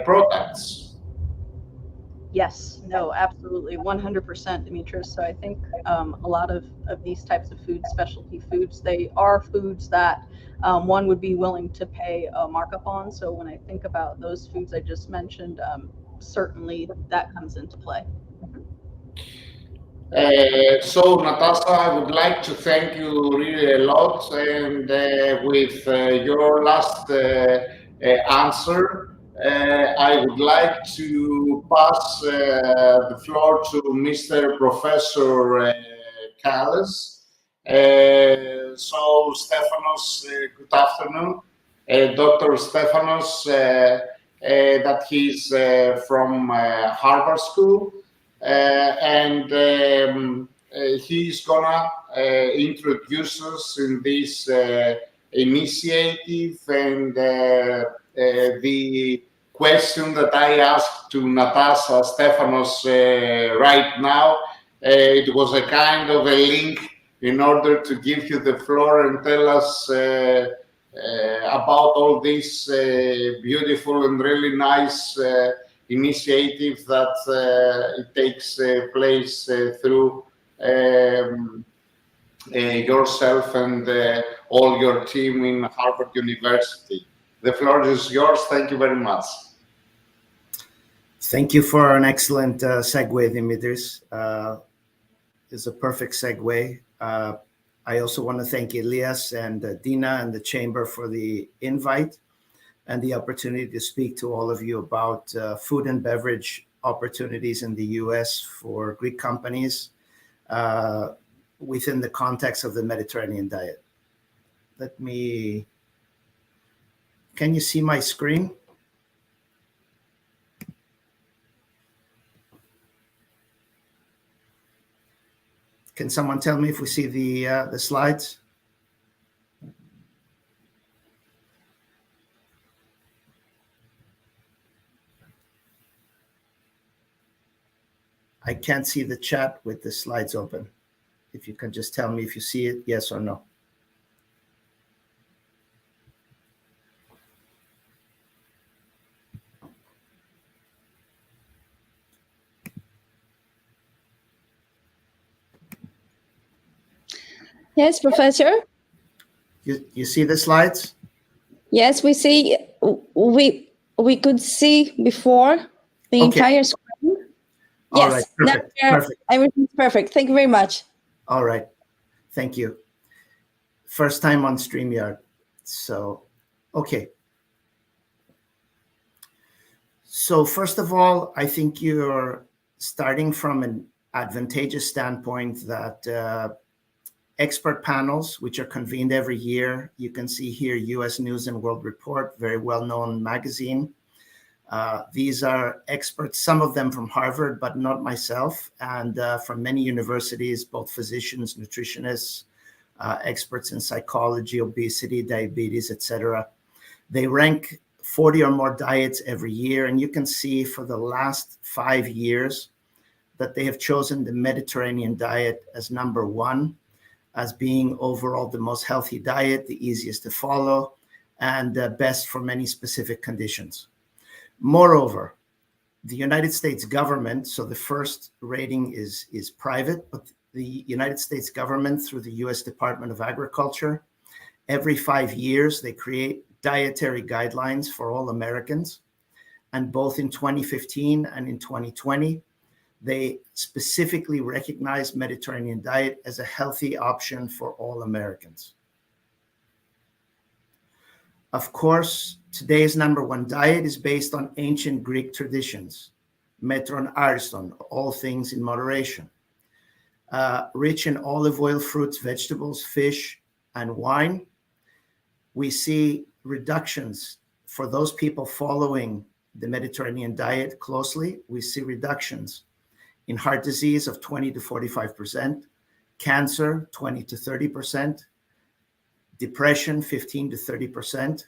products. Yes, no, absolutely, 100%, Demetrius. So I think a lot of these types of foods, specialty foods, they are foods that one would be willing to pay a markup on. So when I think about those foods I just mentioned, certainly that comes into play. So, Natasha, I would like to thank you really a lot. And with your last answer, I would like to pass the floor to Mr. Professor Callas. So, Stephanos, good afternoon. Dr. Stephanos, that he's from Harvard School. And he's gonna introduce us in this initiative. And the question that I asked to Natasha Stephanos right now, it was a kind of a link in order to give you the floor and tell us about all this beautiful and really nice initiative that it takes place through yourself and all your team in Harvard University. The floor is yours. Thank you very much. Thank you for an excellent segue, Dimitris. It's a perfect segue. I also want to thank Elias and Dina and the Chamber for the invite and the opportunity to speak to all of you about food and beverage opportunities in the US for Greek companies within the context of the Mediterranean diet. Can you see my screen? Can someone tell me if we see the slides? I can't see the chat with the slides open. If you can just tell me if you see it, yes or no. Yes, Professor. You see the slides? Yes, we see. We could see before the Okay. entire screen. All Yes, right, now perfect. everything's perfect. Thank you very much. All right, thank you. First time on StreamYard. So, okay. So first of all, I think you're starting from an advantageous standpoint that expert panels, which are convened every year. You can see here US News and World Report, very well-known magazine. These are experts, some of them from Harvard, but not myself, and from many universities, both physicians, nutritionists, experts in psychology, obesity, diabetes, etc. They rank 40 or more diets every year, and you can see for the last 5 years that they have chosen the Mediterranean diet as number one, as being overall the most healthy diet, the easiest to follow, and best for many specific conditions. Moreover, the United States government, so the first rating is private, but the United States government through the US Department of Agriculture, every 5 years, they create dietary guidelines for all Americans. And both in 2015 and in 2020, they specifically recognize Mediterranean diet as a healthy option for all Americans. Of course, today's number one diet is based on ancient Greek traditions, metron ariston, all things in moderation. Rich in olive oil, fruits, vegetables, fish, and wine. We see reductions for those people following the Mediterranean diet closely. We see reductions in heart disease of 20 to 45%, cancer 20 to 30%, depression 15 to 30%,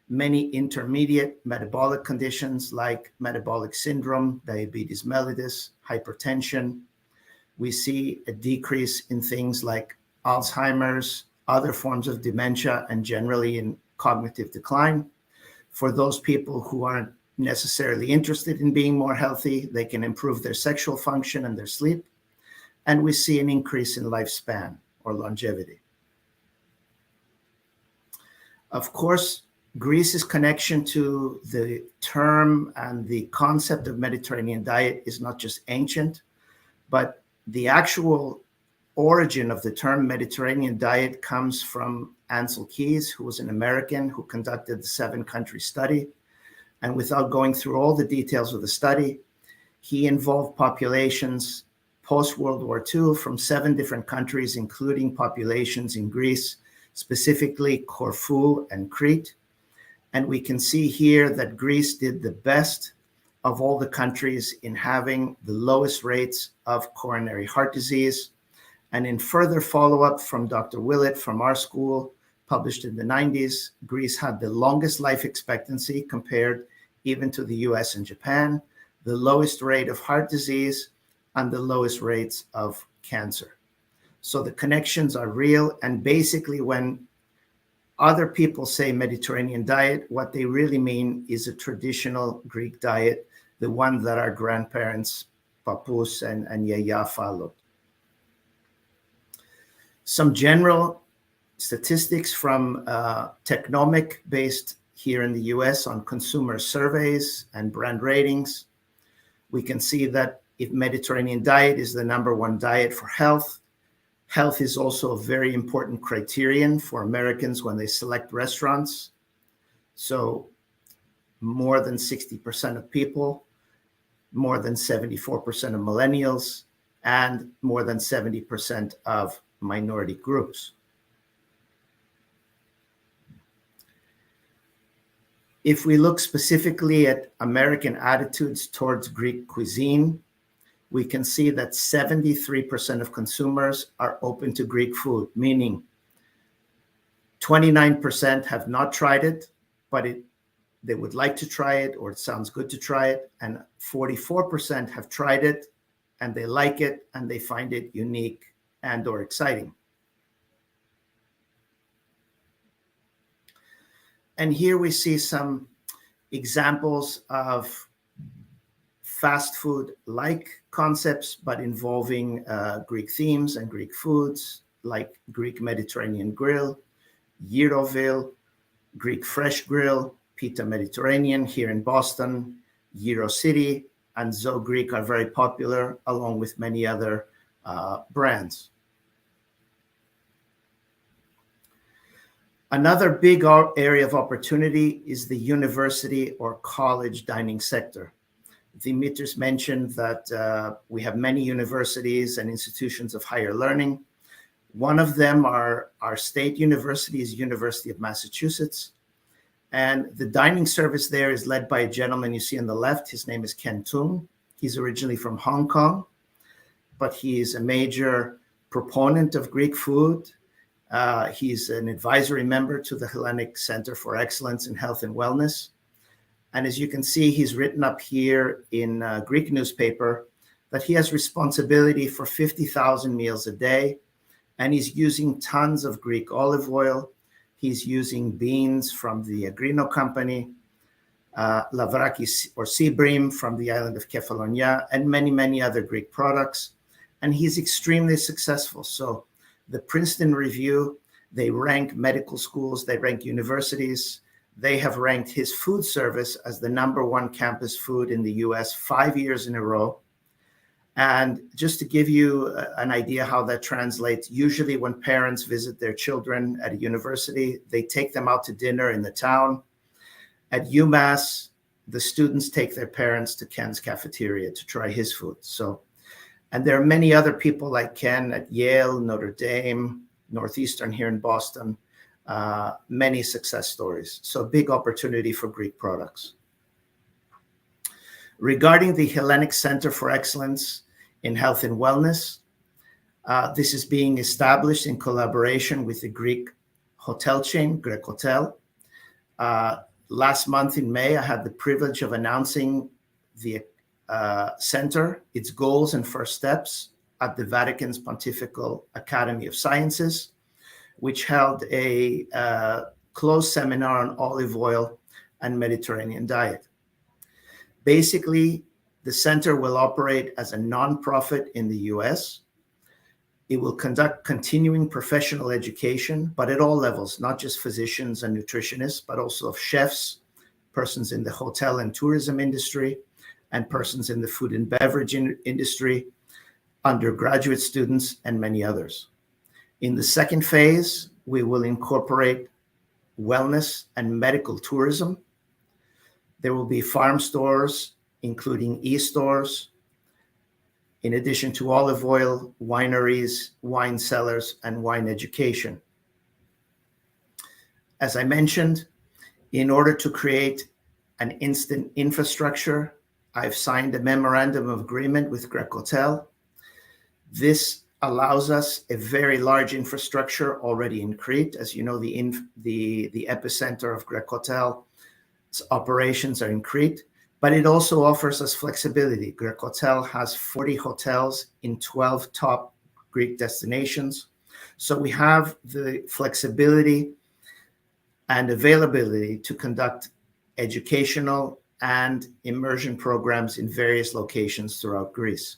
many intermediate metabolic conditions like metabolic syndrome, diabetes mellitus, hypertension. We see a decrease in things like Alzheimer's, other forms of dementia, and generally in cognitive decline. For those people who aren't necessarily interested in being more healthy, they can improve their sexual function and their sleep. And we see an increase in lifespan or longevity. Of course, Greece's connection to the term and the concept of Mediterranean diet is not just ancient, but the actual origin of the term Mediterranean diet comes from Ansel Keys, who was an American who conducted the 7-country study. And without going through all the details of the study, he involved populations post-World War II from 7 different countries, including populations in Greece, specifically Corfu and Crete. And we can see here that Greece did the best of all the countries in having the lowest rates of coronary heart disease. And in further follow-up from Dr. Willett from our school, published in the 90s, Greece had the longest life expectancy compared even to the US and Japan, the lowest rate of heart disease, and the lowest rates of cancer. So the connections are real. And basically, when other people say Mediterranean diet, what they really mean is a traditional Greek diet, the one that our grandparents, Papus and Yaya, followed. Some general statistics from Technomic, based here in the US on consumer surveys and brand ratings. We can see that if Mediterranean diet is the number one diet for health, health is also a very important criterion for Americans when they select restaurants. So more than 60% of people, more than 74% of millennials, and more than 70% of minority groups. If we look specifically at American attitudes towards Greek cuisine, we can see that 73% of consumers are open to Greek food, meaning 29% have not tried it, but they would like to try it, or it sounds good to try it, and 44% have tried it and they like it and they find it unique and or exciting. And here we see some examples of fast food-like concepts, but involving Greek themes and Greek foods, like Greek Mediterranean Grill, Gyroville, Greek Fresh Grill, Pita Mediterranean here in Boston, Gyro City, and Zo Greek are very popular, along with many other brands. Another big area of opportunity is the university or college dining sector. Dimitris mentioned that we have many universities and institutions of higher learning. One of them are our state university, is University of Massachusetts. And the dining service there is led by a gentleman you see on the left. His name is Ken Tung. He's originally from Hong Kong, but he is a major proponent of Greek food. He's an advisory member to the Hellenic Center for Excellence in Health and Wellness. And as you can see, he's written up here in a Greek newspaper that he has responsibility for 50,000 meals a day, and he's using tons of Greek olive oil. He's using beans from the Agrino company, lavraki or sea bream from the island of Kefalonia, and many, many other Greek products. And he's extremely successful. So the Princeton Review, they rank medical schools, they rank universities. They have ranked his food service as the #1 campus food in the US 5 years in a row. And just to give you an idea how that translates, usually when parents visit their children at a university, they take them out to dinner in the town. At UMass, the students take their parents to Ken's cafeteria to try his food. So, and there are many other people like Ken at Yale, Notre Dame, Northeastern here in Boston, many success stories. So big opportunity for Greek products. Regarding the Hellenic Center for Excellence in Health and Wellness, this is being established in collaboration with the Greek hotel chain, Grek Hotel. Last month in May, I had the privilege of announcing the center, its goals and first steps at the Vatican's Pontifical Academy of Sciences, which held a closed seminar on olive oil and Mediterranean diet. Basically, the center will operate as a nonprofit in the US. It will conduct continuing professional education, but at all levels, not just physicians and nutritionists, but also of chefs, persons in the hotel and tourism industry, and persons in the food and beverage industry, undergraduate students, and many others. In the second phase, we will incorporate wellness and medical tourism. There will be farm stores, including e-stores, in addition to olive oil, wineries, wine cellars, and wine education. As I mentioned, in order to create an instant infrastructure, I've signed a memorandum of agreement with Grek Hotel. This allows us a very large infrastructure already in Crete. As you know, the epicenter of Grek Hotel's operations are in Crete, but it also offers us flexibility. Grek Hotel has 40 hotels in 12 top Greek destinations. So we have the flexibility and availability to conduct educational and immersion programs in various locations throughout Greece.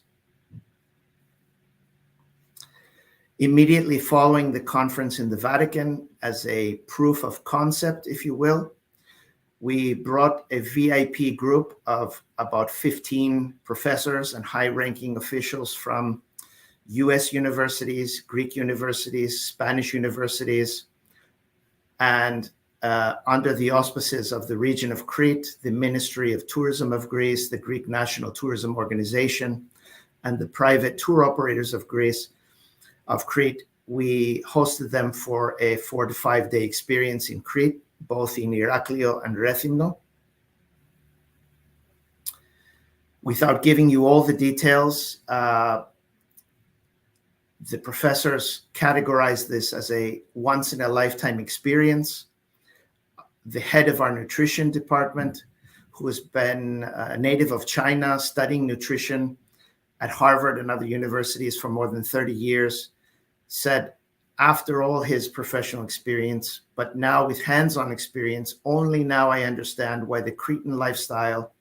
Immediately following the conference in the Vatican, as a proof of concept, if you will, we brought a VIP group of about 15 professors and high-ranking officials from US universities, Greek universities, Spanish universities, and under the auspices of the region of Crete, the Ministry of Tourism of Greece, the Greek National Tourism Organization, and the private tour operators of Greece, of Crete, we hosted them for a 4 to 5 day experience in Crete, both in Iraklio and Rethymno. Without giving you all the details, the professors categorized this as a once-in-a-lifetime experience. The head of our nutrition department, who has been a native of China, studying nutrition at Harvard and other universities for more than 30 years, said, after all his professional experience, but now with hands-on experience, only now I understand why the Cretan lifestyle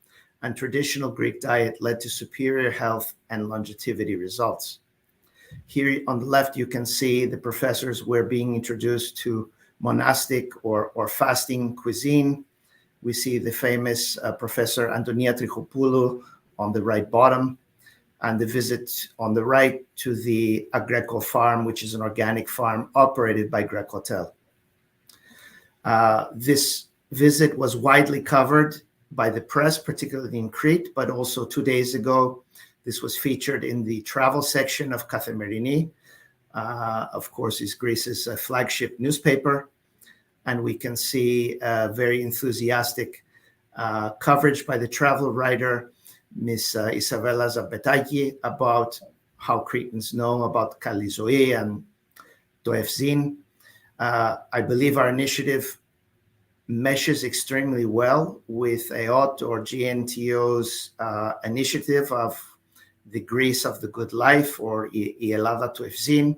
and traditional Greek diet led to superior health and longevity results. Here on the left, you can see the professors were being introduced to monastic or fasting cuisine. We see the famous Professor Antonia Trichopoulou on the right bottom, and the visit on the right to the Agreco farm, which is an organic farm operated by Grec Hotel. This visit was widely covered by the press, particularly in Crete, but also 2 days ago, this was featured in the travel section of Kathimerini, of course, is Greece's flagship newspaper. And we can see very enthusiastic coverage by the travel writer, Miss Isabella Zapetaki, about how Cretans know about Kalizoi and Toefzin. I believe our initiative meshes extremely well with EOT or GNTO's initiative of the Greece of the Good Life, or I Ελλάδα του Ευζήν.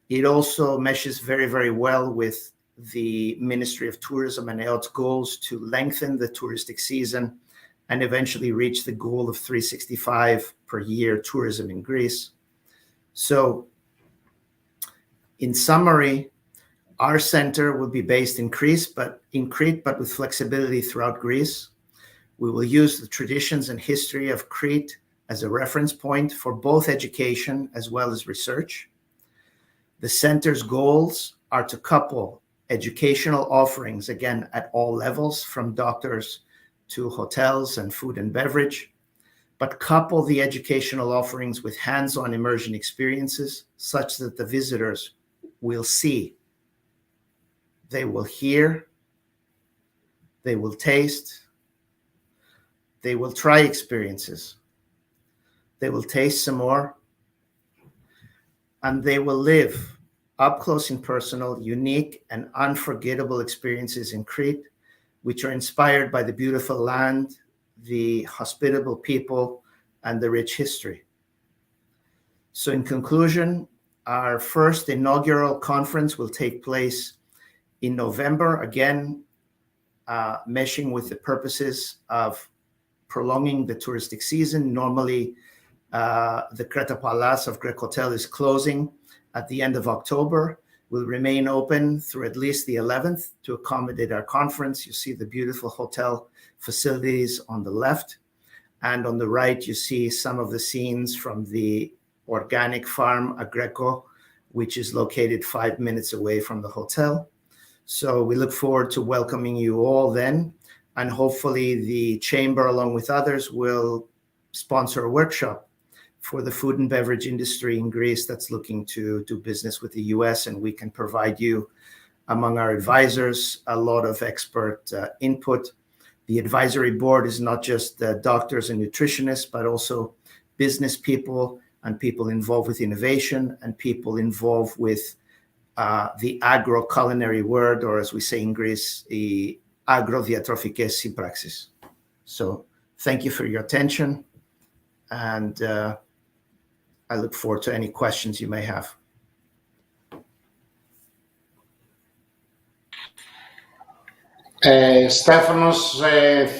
It also meshes very, very well with the Ministry of Tourism and EOT's goals to lengthen the touristic season and eventually reach the goal of 365 per year tourism in Greece. So, in summary, our center will be based in Crete, but with flexibility throughout Greece. We will use the traditions and history of Crete as a reference point for both education as well as research. The center's goals are to couple educational offerings, again, at all levels, from doctors to hotels and food and beverage, but couple the educational offerings with hands-on immersion experiences such that the visitors will see, they will hear, they will taste, they will try experiences, they will taste some more, and they will live up close and personal, unique and unforgettable experiences in Crete, which are inspired by the beautiful land, the hospitable people, and the rich history. So in conclusion, our first inaugural conference will take place in November, again, meshing with the purposes of prolonging the touristic season. Normally, the Creta Palace of Grec Hotel is closing at the end of October. Will remain open through at least the 11th to accommodate our conference. You see the beautiful hotel facilities on the left. And on the right, you see some of the scenes from the organic farm Agreco, which is located 5 minutes away from the hotel. So we look forward to welcoming you all then. And hopefully the chamber, along with others, will sponsor a workshop for the food and beverage industry in Greece that's looking to do business with the US, and we can provide you, among our advisors, a lot of expert input. The advisory board is not just doctors and nutritionists, but also business people and people involved with innovation and people involved with the agro-culinary word, or as we say in Greece, the agro-diatrophικές συμπράξεις. So thank you for your attention, and I look forward to any questions you may have. Stefanos,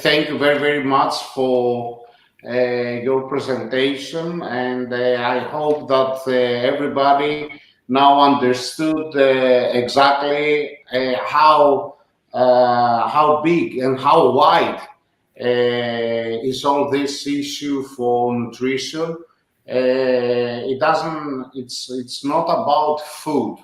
thank you very, very much for your presentation, and I hope that everybody now understood exactly how big and how wide is all this issue for nutrition. It's not about food.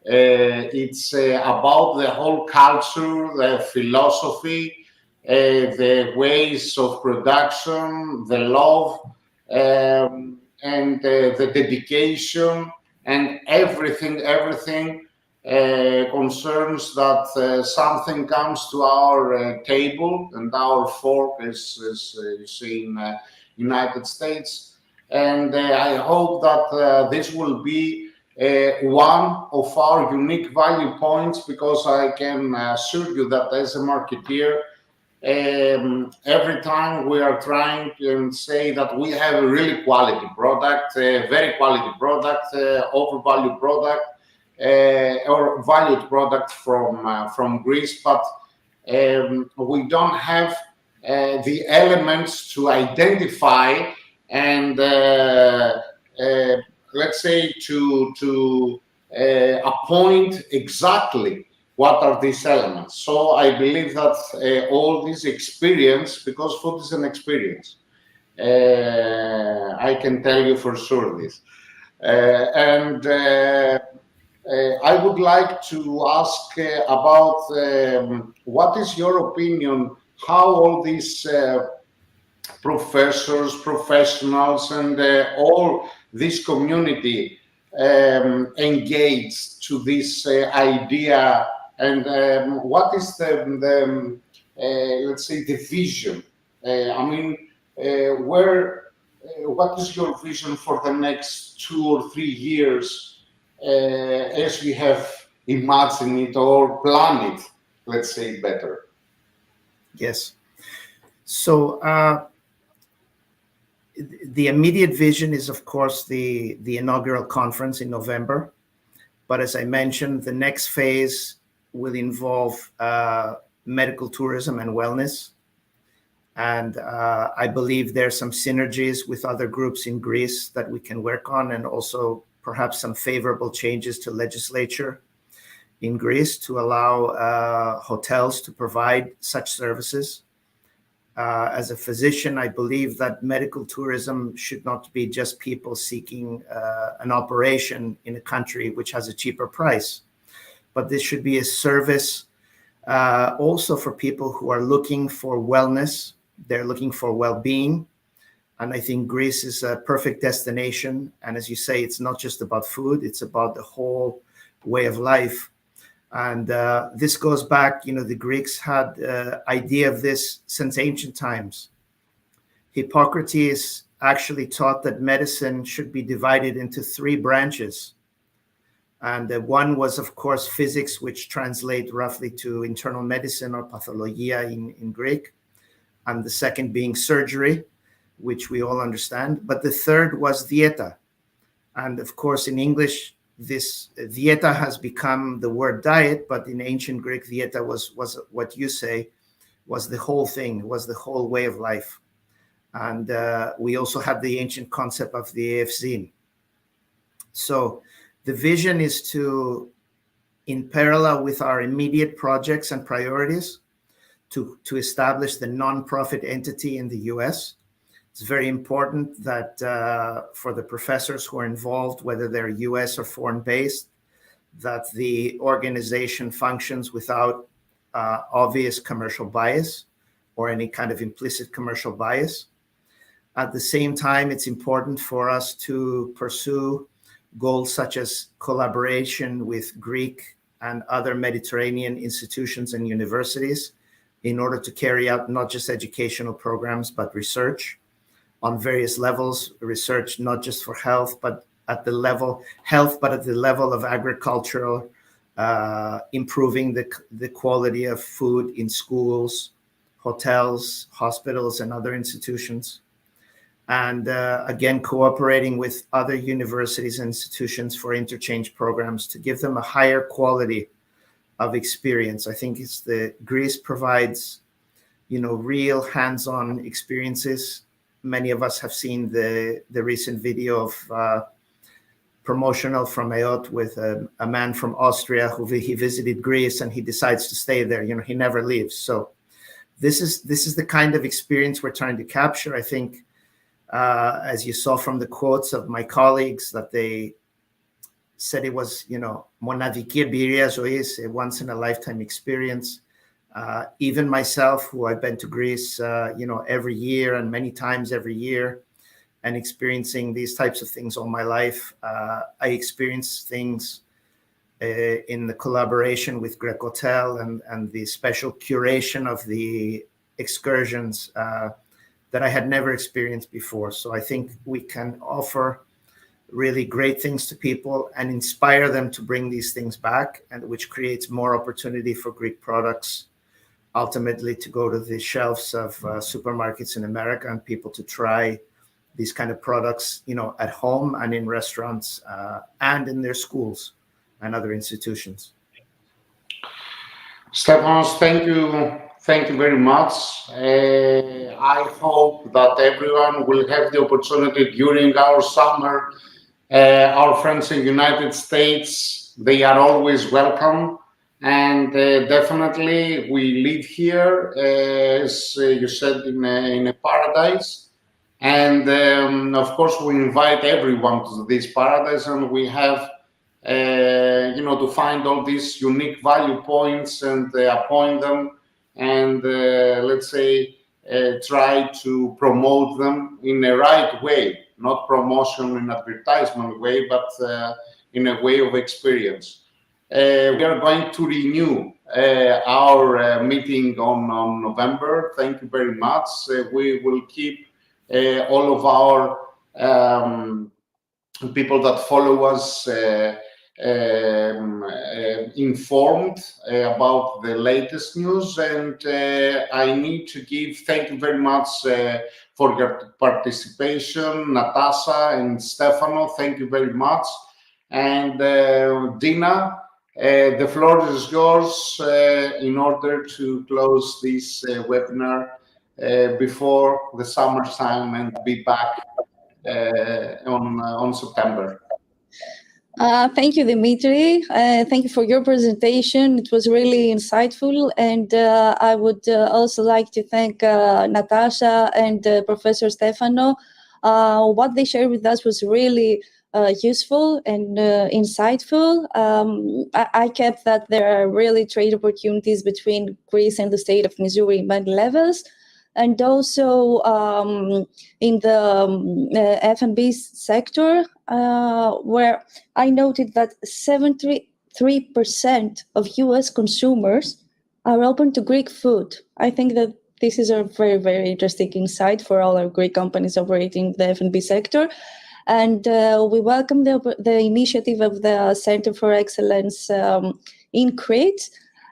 It's about the whole culture, the philosophy, the ways of production, the love, and the dedication, and everything concerns that something comes to our table and our fork, as you see in United States. And I hope that this will be one of our unique value points, because I can assure you that as a marketeer, every time we are trying to say that we have a really quality product, a very quality product, overvalued product, or valued product from Greece, but we don't have the elements to identify and let's say, to appoint exactly what are these elements. So I believe that all this experience, because food is an experience, I can tell you for sure this. I would like to ask about what is your opinion, how all these professors, professionals, and all this community engaged to this idea, and what is the let's say, the vision? I mean, what is your vision for the next 2 or 3 years, as you have imagined it or planned it, let's say, better? Yes. So the immediate vision is, of course, the inaugural conference in November. But as I mentioned, the next phase will involve medical tourism and wellness. And I believe there's some synergies with other groups in Greece that we can work on, and also perhaps some favorable changes to legislature in Greece to allow hotels to provide such services. As a physician, I believe that medical tourism should not be just people seeking an operation in a country which has a cheaper price, but this should be a service also for people who are looking for wellness. They're looking for well-being. And I think Greece is a perfect destination. And as you say, it's not just about food, it's about the whole way of life. And this goes back, the Greeks had idea of this since ancient times. Hippocrates actually taught that medicine should be divided into 3 branches. And one was, of course, physics, which translate roughly to internal medicine or pathologia in Greek. And the second being surgery, which we all understand. But the third was dieta. And of course, in English, this dieta has become the word diet, but in ancient Greek, dieta was what you say, was the whole thing, was the whole way of life. And we also have the ancient concept of the AFZIN. So the vision is to, in parallel with our immediate projects and priorities, to establish the nonprofit entity in the US. It's very important that for the professors who are involved, whether they're US or foreign based, that the organization functions without obvious commercial bias or any kind of implicit commercial bias. At the same time, it's important for us to pursue goals such as collaboration with Greek and other Mediterranean institutions and universities in order to carry out not just educational programs, but research on various levels, research not just for health, but at the level of agricultural, improving the quality of food in schools, hotels, hospitals, and other institutions. And again, cooperating with other universities and institutions for interchange programs to give them a higher quality of experience. I think Greece provides, real hands-on experiences. Many of us have seen the recent video of promotional from EOT with a man from Austria who he visited Greece and he decides to stay there. He never leaves. So this is the kind of experience we're trying to capture. I think, as you saw from the quotes of my colleagues, that they said it was, monadiki eμπειρία ζωής, a once in a lifetime experience. Even myself, who I've been to Greece, every year and many times every year, and experiencing these types of things all my life, I experienced things in the collaboration with Grec Hotel and the special curation of the excursions that I had never experienced before. So I think we can offer really great things to people and inspire them to bring these things back, and which creates more opportunity for Greek products ultimately to go to the shelves of supermarkets in America and people to try these kind of products, at home and in restaurants and in their schools and other institutions. Stefanos, thank you very much. I hope that everyone will have the opportunity during our summer Our friends in the United States, they are always welcome. And definitely we live here, as you said, in a paradise. And of course, we invite everyone to this paradise, and we have, to find all these unique value points and appoint them, and let's say, try to promote them in a right way, not promotion in advertisement way, but in a way of experience. We are going to renew our meeting on November. Thank you very much. We will keep all of our people that follow us informed about the latest news. And I need to give thank you very much for your participation, Natasha and Stefano. Thank you very much. And Dina, the floor is yours in order to close this webinar before the summertime and be back on September. Thank you, Dimitri. Thank you for your presentation. It was really insightful. And I would also like to thank Natasha and Professor Stefano. What they shared with us was really useful and insightful. I kept that there are really trade opportunities between Greece and the state of Missouri in many levels. And also in the F&B sector, where I noted that 73% of US consumers are open to Greek food. I think that this is a very, very interesting insight for all our Greek companies operating the F&B sector. And we welcome the initiative of the Center for Excellence in Crete.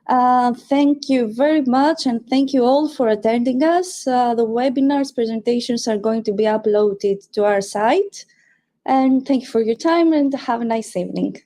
Thank you very much, and thank you all for attending us. The webinar's presentations are going to be uploaded to our site. And thank you for your time, and have a nice evening.